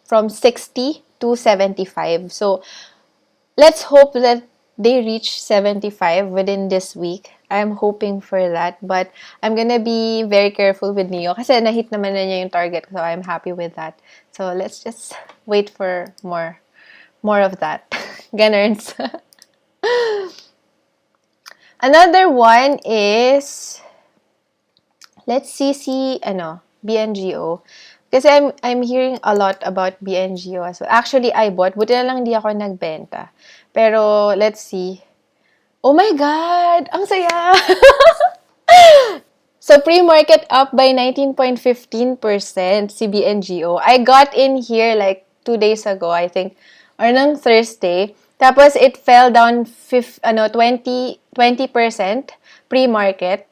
from 60 to 75. So let's hope that they reach 75 within this week. I'm hoping for that. But I'm gonna be very careful with NEO kasi na-hit naman na niya yung target. So I'm happy with that. So let's just wait for more of that. Gannerns. Another one is, let's see BNGO. Kasi I'm hearing a lot about BNGO as well. Actually, I bought. Buti na lang di ako nagbenta. Pero, let's see. Oh my God! Ang saya! So, pre-market up by 19.15% si BNGO. I got in here like 2 days ago, I think. Or nang Thursday. Tapos, it fell down 20% pre-market.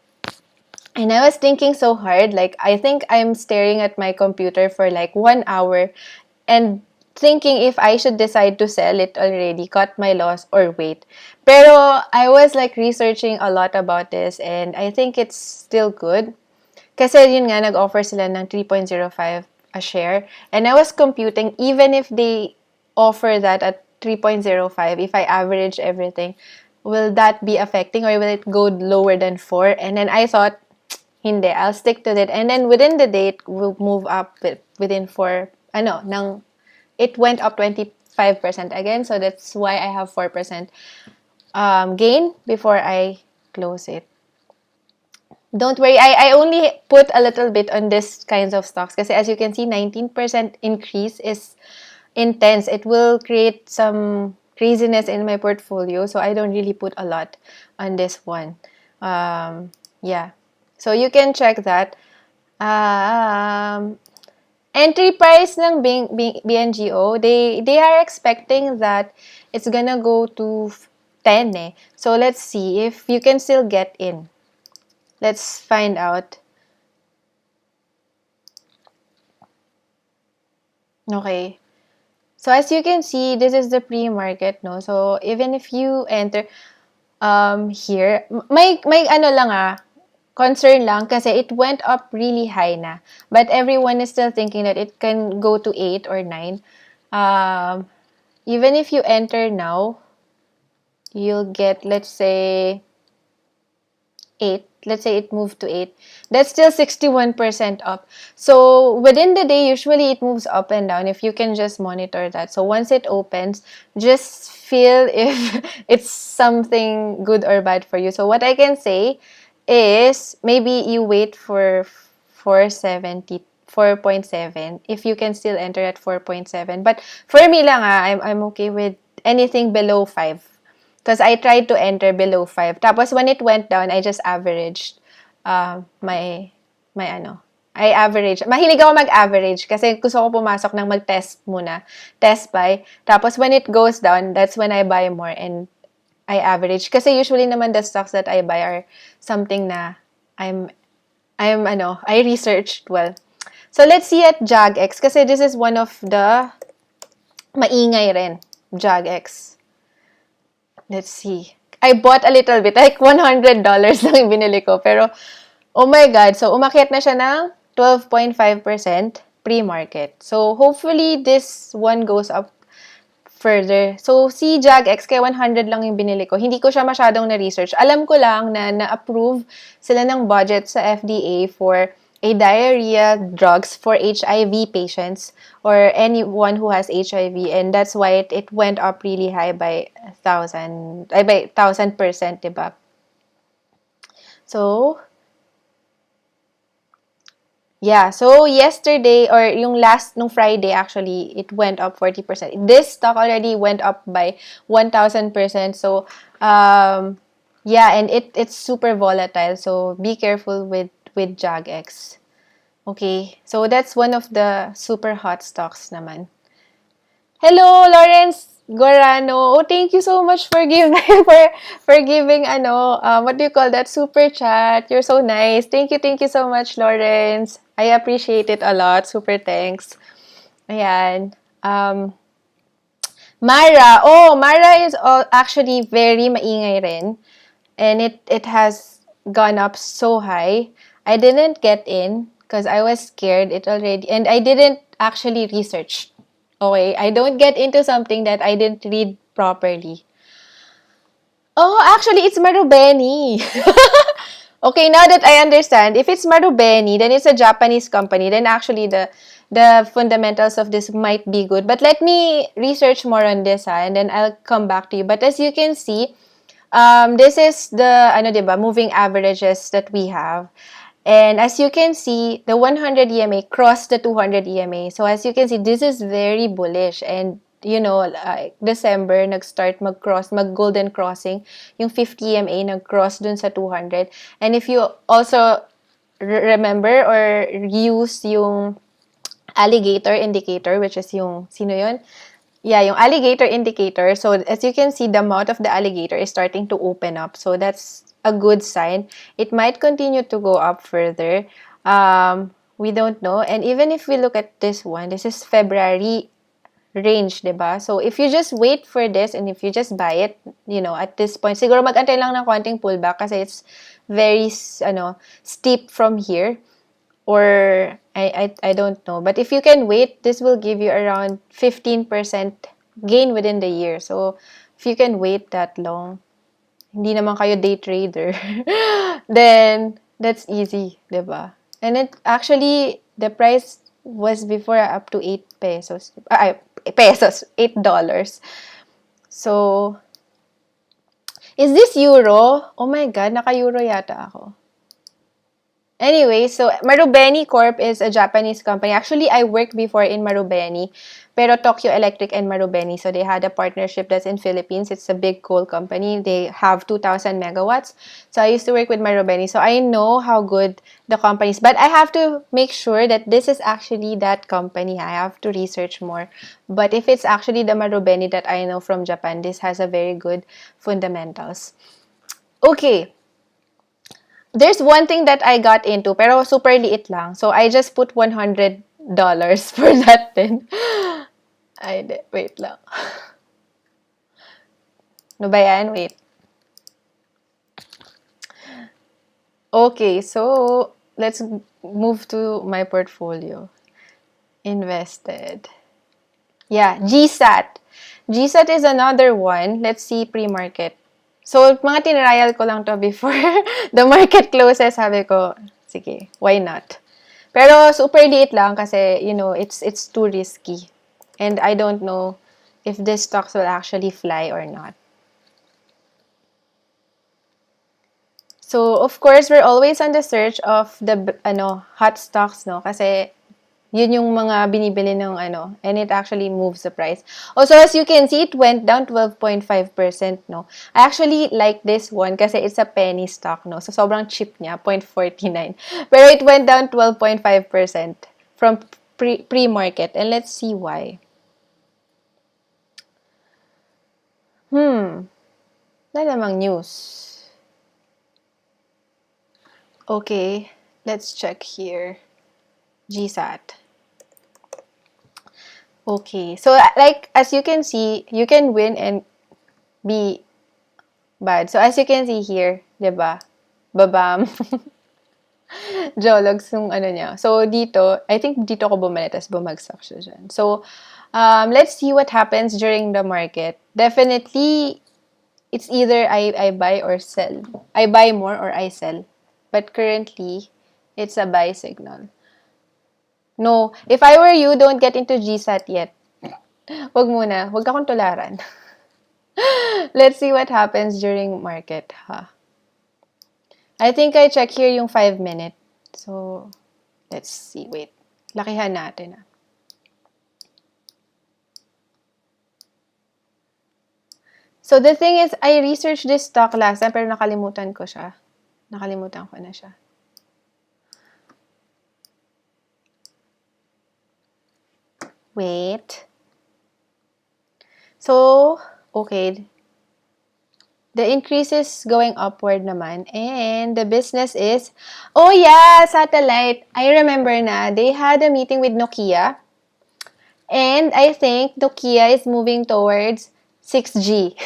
And I was thinking so hard, like, I think I'm staring at my computer for like 1 hour and thinking if I should decide to sell it already, cut my loss, or wait. Pero I was like researching a lot about this and I think it's still good. Kasi yun nga, nag-offer sila ng 3.05 a share. And I was computing, even if they offer that at 3.05, if I average everything, will that be affecting or will it go lower than 4? And then I thought, hindi, I'll stick to it. And then within the day, it will move up within 4, it went up 25% again. So that's why I have 4% gain before I close it. Don't worry, I only put a little bit on this kinds of stocks kasi as you can see, 19% increase is intense. It will create some craziness in my portfolio. So I don't really put a lot on this one. Yeah. So, you can check that. Entry price ng BNGO, they are expecting that it's gonna go to 10 eh. So, let's see if you can still get in. Let's find out. Okay. So, as you can see, this is the pre-market, no? So, even if you enter here, may concern lang kasi it went up really high na. But everyone is still thinking that it can go to 8 or 9. Even if you enter now, you'll get, let's say, 8. Let's say it moved to 8. That's still 61% up. So, within the day, usually it moves up and down if you can just monitor that. So, once it opens, just feel if it's something good or bad for you. So, what I can say is maybe you wait for 4.7 if you can still enter at 4.7. But for me lang I'm okay with anything below 5. Because I tried to enter below 5. Tapos when it went down, I just averaged my I average. Mahilig ako mag-average kasi gusto ko pumasok ng mag-test muna. Test buy. Tapos when it goes down, that's when I buy more and I average. Kasi usually naman the stocks that I buy are something na I researched well. So let's see at JAGX kasi this is one of the maingay rin. JAGX. Let's see. I bought a little bit. Like $100 lang yung binili ko. Pero, oh my God. So, umakyat na siya ng 12.5% pre-market. So, hopefully, this one goes up further. So, si JagX, kaya 100 lang yung binili ko. Hindi ko siya masyadong na-research. Alam ko lang na na-approve sila ng budget sa FDA for a diarrhea drugs for HIV patients or anyone who has HIV, and that's why it went up really high by 1,000%, diba? So, yeah, so yesterday or yung nung Friday actually, it went up 40%. This stock already went up by 1,000%. So, yeah, and it's super volatile. So be careful with JagX. Okay, so that's one of the super hot stocks naman. Hello, Lawrence Gorano. Oh, thank you so much for giving for giving what do you call that, super chat. You're so nice. Thank you so much, Lawrence. I appreciate it a lot. Super thanks. Ayan. Mara. Oh, Mara is actually very maingay rin. And it has gone up so high. I didn't get in because I was scared it already, and I didn't actually research. Okay, I don't get into something that I didn't read properly. Oh, actually, it's Marubeni. Okay, now that I understand, if it's Marubeni, then it's a Japanese company. Then actually, the fundamentals of this might be good. But let me research more on this, and then I'll come back to you. But as you can see, this is the diba, moving averages that we have. And as you can see, the 100 EMA crossed the 200 EMA. So as you can see, this is very bullish. And December, nag-start mag-golden crossing. Yung 50 EMA, nag-cross dun sa 200. And if you also remember or use yung alligator indicator, which is yung, sino yun? Yeah, yung alligator indicator. So, as you can see, the mouth of the alligator is starting to open up. So, that's a good sign. It might continue to go up further. We don't know. And even if we look at this one, this is February range, diba? So, if you just wait for this and if you just buy it, at this point, siguro mag-antay lang ng konting pullback kasi it's very, steep from here. Or I don't know. But if you can wait, this will give you around 15% gain within the year. So, if you can wait that long, hindi naman kayo day trader, then that's easy, diba? And it actually, the price was before up to 8 pesos. Pesos, $8. So, is this euro? Oh my God, naka-euro yata ako. Anyway, so Marubeni Corp is a Japanese company. Actually, I worked before in Marubeni, pero Tokyo Electric and Marubeni. So they had a partnership that's in Philippines. It's a big coal company. They have 2,000 megawatts. So I used to work with Marubeni. So I know how good the company is. But I have to make sure that this is actually that company. I have to research more. But if it's actually the Marubeni that I know from Japan, this has a very good fundamentals. Okay. There's one thing that I got into, pero super liit lang. So, I just put $100 for that din. Wait lang. Ano ba yan? Wait. Okay, so, let's move to my portfolio. Invested. Yeah, GSAT. GSAT is another one. Let's see pre-market. So, mga tinrial ko lang to before the market closes. Sabi ko, sige, why not? Pero super liit lang kasi, it's too risky. And I don't know if these stocks will actually fly or not. So, of course, we're always on the search of the hot stocks, no? Kasi yun yung mga binibili ng and it actually moves the price. Also, as you can see, it went down 12.5%, no? I actually like this one kasi it's a penny stock, no? So, sobrang cheap niya, 0.49. Pero it went down 12.5% from pre-market. And let's see why. Wala namang news. Okay, let's check here. GSAT. Okay, so like as you can see, you can win and be bad. So as you can see here, diba? Babam. Geologs yung ano niya. So, dito, I think dito ko bumili, tapos bumagsak siya dyan. So, let's see what happens during the market. Definitely, it's either I buy or sell. I buy more or I sell. But currently, it's a buy signal. No, if I were you, don't get into GSAT yet. Wag muna. Wag akong tularan. Let's see what happens during market, ha? I think I check here yung 5-minute. So, let's see. Wait. Lakihan natin, ah. So, the thing is, I researched this stock last time, pero nakalimutan ko siya. Nakalimutan ko na siya. Wait. So, okay. The increase is going upward naman. And the business is, oh yeah, satellite. I remember na, they had a meeting with Nokia. And I think Nokia is moving towards 6G.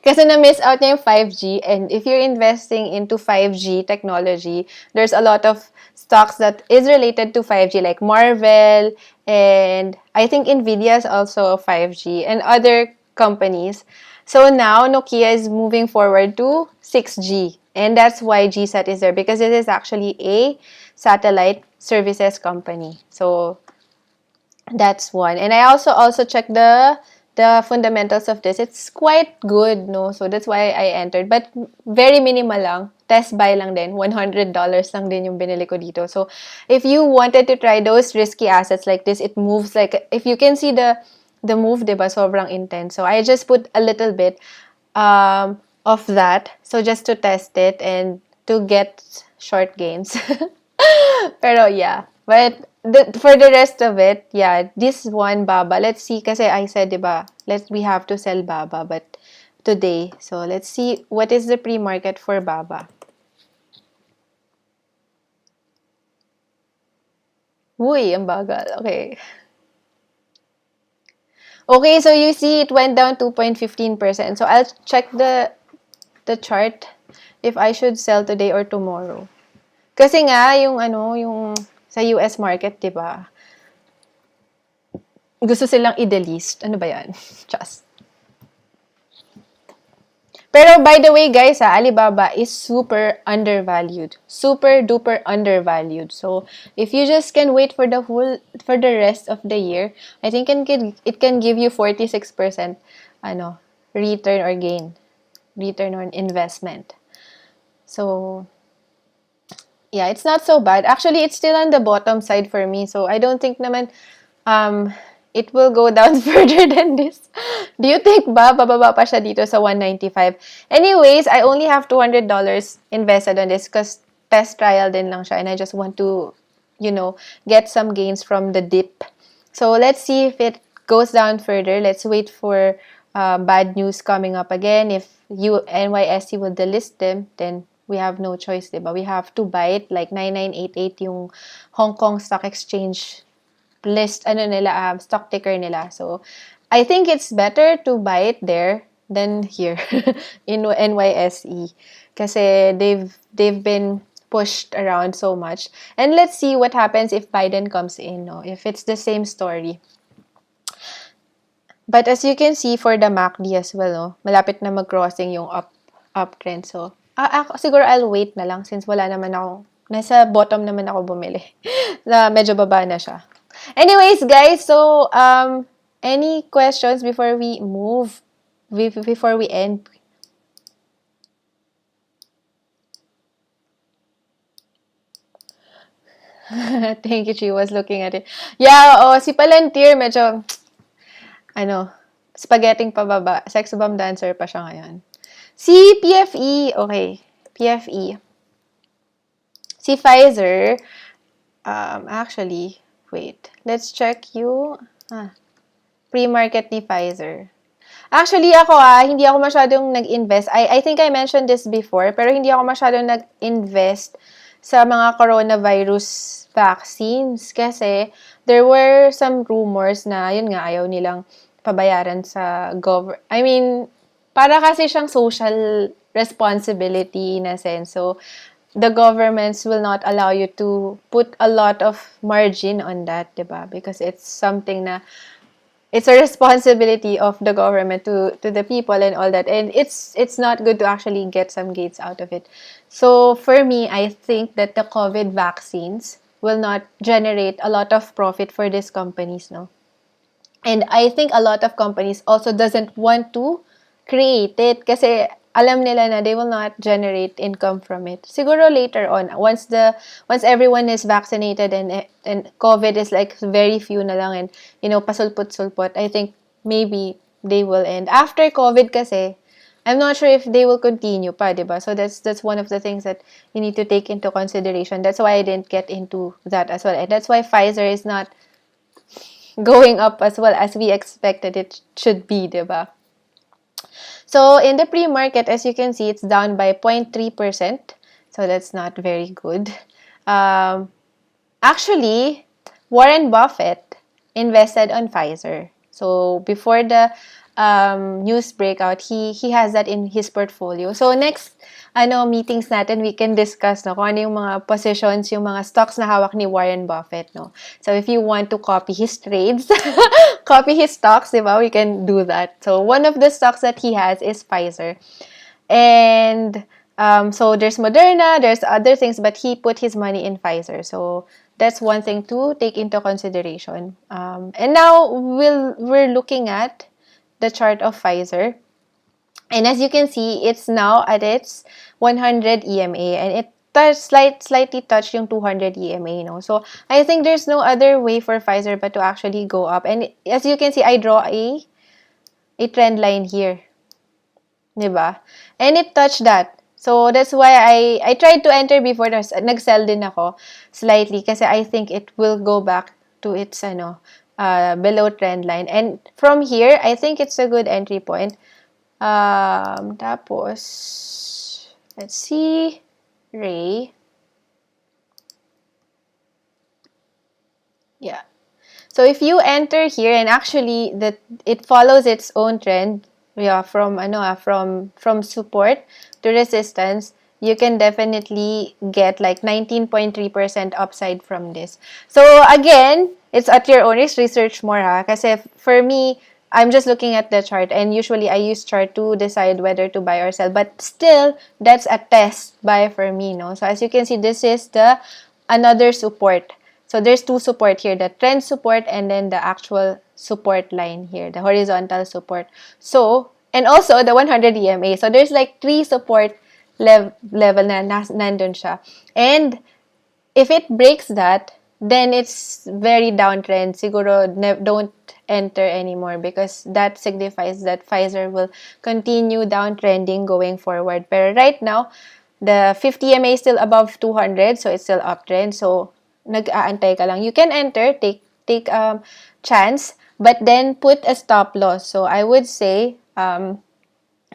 Kasi na-miss out niya yung 5G. And if you're investing into 5G technology, there's a lot of stocks that is related to 5G, like Marvel, and I think Nvidia is also 5G, and other companies. So now, Nokia is moving forward to 6G. And that's why GSAT is there, because it is actually a satellite services company. So, that's one. And I also checked the fundamentals of this. It's quite good, no? So that's why I entered. But very minimal lang. Test buy lang din. $100 lang din yung binili ko dito. So if you wanted to try those risky assets like this, it moves like, if you can see the move, diba? Sobrang intense. So I just put a little bit of that. So just to test it and to get short gains. Pero yeah. But for the rest of it, yeah, this one Baba. Let's see, kasi I said, diba, we have to sell Baba, but today. So let's see what is the pre-market for Baba. Uy, ang bagal. Okay. Okay, so you see it went down 2.15%. So I'll check the chart if I should sell today or tomorrow. Kasi nga, yung sa US market, diba? Gusto silang i-delist. Ano ba yan? Just. Pero by the way, guys, Alibaba is super undervalued. Super duper undervalued. So, if you just can wait for the rest of the year, I think it can give you 46% return or gain. Return on investment. So, yeah, it's not so bad. Actually, it's still on the bottom side for me. So, I don't think naman it will go down further than this. Do you think bababa pa siya dito sa 195? Anyways, I only have $200 invested on this because test trial din lang siya and I just want to, get some gains from the dip. So, let's see if it goes down further. Let's wait for bad news coming up again. If NYSE will delist them, then we have no choice, diba? We have to buy it like 9988 yung Hong Kong Stock Exchange list, stock ticker nila. So, I think it's better to buy it there than here in NYSE. Kasi they've been pushed around so much. And let's see what happens if Biden comes in, no? If it's the same story. But as you can see for the MACD as well, no? Malapit na mag-crossing yung uptrend. So, siguro I'll wait na lang since wala naman ako, nasa bottom naman ako bumili. Na medyo baba na siya. Anyways, guys, so, any questions before we move? Before we end? Thank you, she was looking at it. Yeah, si Palantir, medyo, spaghetting pababa. Sex bomb dancer pa siya ngayon. Si PFE, okay. PFE. Si Pfizer, actually, wait. Let's check yung pre-market ni Pfizer. Actually, ako hindi ako masyadong nag-invest. I think I mentioned this before, pero hindi ako masyadong nag-invest sa mga coronavirus vaccines kasi there were some rumors na, yun nga, ayaw nilang pabayaran sa government. I mean, para kasi siyang social responsibility in a sense. So, the governments will not allow you to put a lot of margin on that, diba? Because it's something na it's a responsibility of the government to the people and all that, and it's not good to actually get some gains out of it. So for me, I think that the COVID vaccines will not generate a lot of profit for these companies, no. And I think a lot of companies also doesn't want to create it kasi alam nila na they will not generate income from it. Siguro later on, once everyone is vaccinated and COVID is like very few na lang and pasulput-sulpot, I think maybe they will end. After COVID kasi, I'm not sure if they will continue pa, diba? So that's one of the things that you need to take into consideration. That's why I didn't get into that as well. And that's why Pfizer is not going up as well as we expected it should be, diba? So in the pre-market, as you can see, it's down by 0.3%. So that's not very good. Actually, Warren Buffett invested on Pfizer. So before the news breakout, he has that in his portfolio. So next meetings natin, we can discuss kung ano yung mga positions, yung mga stocks na hawak ni Warren Buffett, no. So if you want to copy his trades, copy his stocks, diba? We can do that. So one of the stocks that he has is Pfizer. And so there's Moderna, there's other things, but he put his money in Pfizer. So that's one thing to take into consideration. And now we're looking at the chart of Pfizer. And as you can see, it's now at its 100 EMA, and it slightly touched yung 200 EMA, no? So I think there's no other way for Pfizer but to actually go up. And as you can see, I draw a trend line here, diba? And it touched that. So that's why I tried to enter before, nag-sell din ako slightly kasi I think it will go back to its below trend line. And from here, I think it's a good entry point. Tapos, let's see, Ray. Yeah. So if you enter here, and actually it follows its own trend, from support to resistance, you can definitely get like 19.3% upside from this. So again, it's at your own risk. Research more, ha? Kasi for me, I'm just looking at the chart, and usually I use chart to decide whether to buy or sell. But still, that's a test buy for me, no? So as you can see, this is another support. So there's two support here, the trend support and then the actual support line here, the horizontal support. So, and also the 100 EMA. So there's like three support level na nandun siya. And if it breaks that, then it's very downtrend. Siguro don't enter anymore because that signifies that Pfizer will continue downtrending going forward. But right now, the 50 EMA is still above 200, so it's still uptrend. So nag-aantay ka lang. You can enter, take chance, but then put a stop loss. So I would say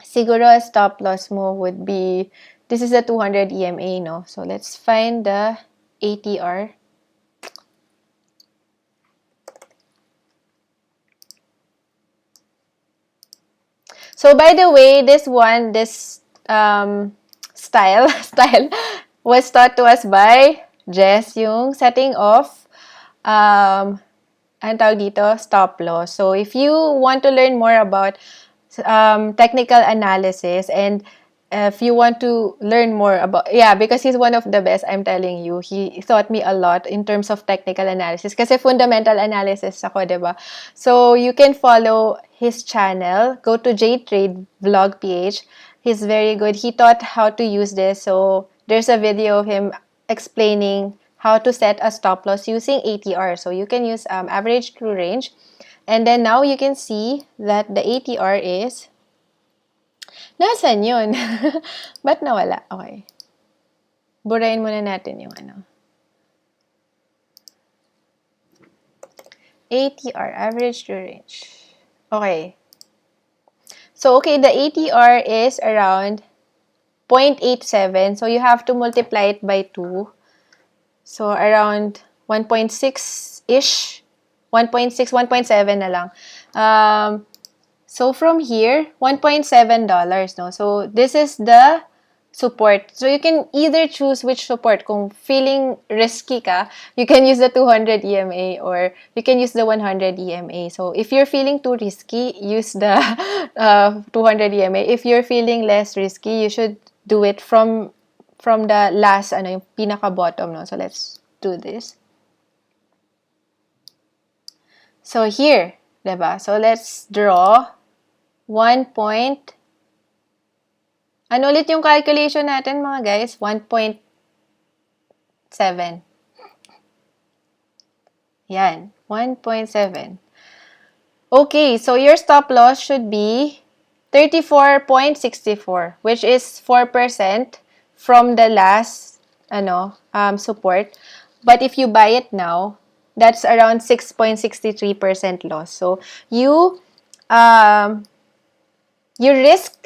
siguro a stop loss mo would be, this is the 200 EMA, no? So let's find the ATR. So by the way, this style was taught to us by Jess, yung setting of ang tawag dito, stop loss. So if you want to learn more about technical analysis, and if you want to learn more about, because he's one of the best, I'm telling you, he taught me a lot in terms of technical analysis kasi fundamental analysis ako, diba? So you can follow his channel, go to JTrade Vlog PH. He's very good. He taught how to use this. So there's a video of him explaining how to set a stop loss using ATR. So you can use average true range. And then now you can see that the ATR is, nasan yun? Ba't nawala? Okay. Burahin muna natin yung ATR, average true range. Okay. So, okay, the ATR is around 0.87. So, you have to multiply it by 2. So, around 1.6-ish. 1.6, 1.7 na lang. So, from here, $1.7, no? So, this is the support. So you can either choose which support. Kung feeling risky ka, you can use the 200 EMA or you can use the 100 EMA. So if you're feeling too risky, use the 200 EMA. If you're feeling less risky, you should do it from the last, yung pinaka bottom, no? So let's do this. So here, diba? So let's draw 1 point. Ano ulit yung calculation natin, mga guys? 1.7. Yan, 1.7. Okay, so your stop loss should be 34.64, which is 4% from the last support. But if you buy it now, that's around 6.63% loss. So you risk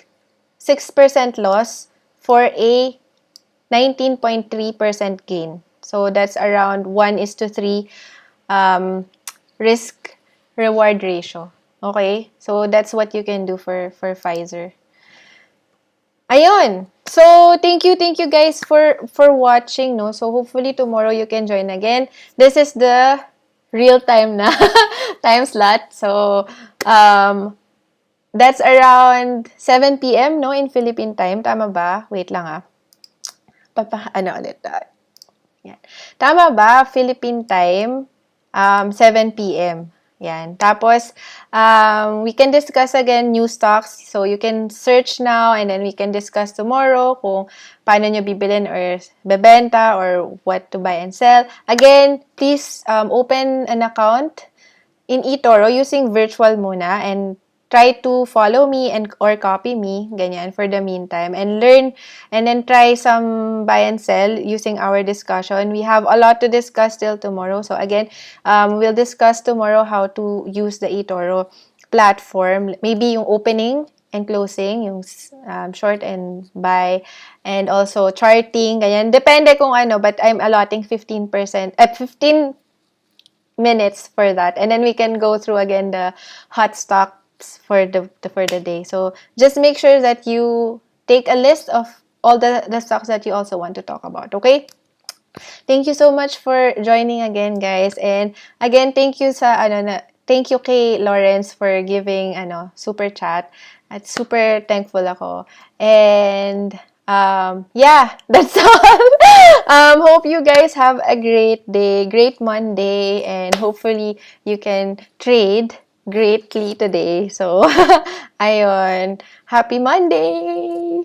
6% loss for a 19.3% gain. So that's around 1:3 risk-reward ratio. Okay? So that's what you can do for Pfizer. Ayun. So thank you guys for watching, no? So hopefully tomorrow you can join again. This is the real time na time slot. So that's around 7 p.m. no, in Philippine time. Tama ba? Wait lang ulit. Yan. Tama ba? Philippine time, 7 p.m. Yan. Tapos, we can discuss again new stocks. So, you can search now and then we can discuss tomorrow kung paano nyo bibilin or bebenta or what to buy and sell. Again, please open an account in Etoro using virtual muna and try to follow me or copy me, ganyan, for the meantime, and learn, and then try some buy and sell using our discussion. We have a lot to discuss till tomorrow. So again, we'll discuss tomorrow how to use the Etoro platform. Maybe yung opening and closing, yung short and buy, and also charting, ganyan. Depende kung ano, but I'm allotting 15% at 15 minutes for that. And then we can go through again the hot stocks for the day. So just make sure that you take a list of all the stocks that you also want to talk about, okay? Thank you so much for joining again, guys. And again, thank you kay Lawrence for giving super chat. At super thankful ako. And yeah, that's all. Hope you guys have a great day, great Monday, and hopefully you can trade greatly today. So, ayun. Happy Monday!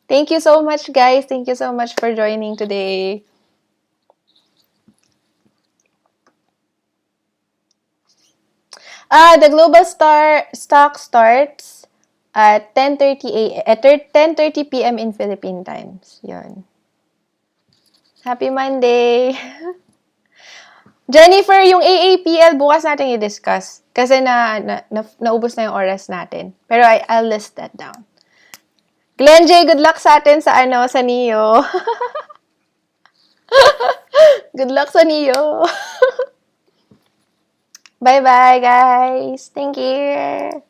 Thank you so much, guys. Thank you so much for joining today. The global stock starts at 10:30 p.m. in Philippine times. Yun. Happy Monday! Jennifer, yung AAPL bukas natin i-discuss kasi naubos na yung oras natin. Pero I'll list that down. Glenn J, good luck sa atin sa NEO. Good luck sa NEO. Bye-bye, guys. Thank you.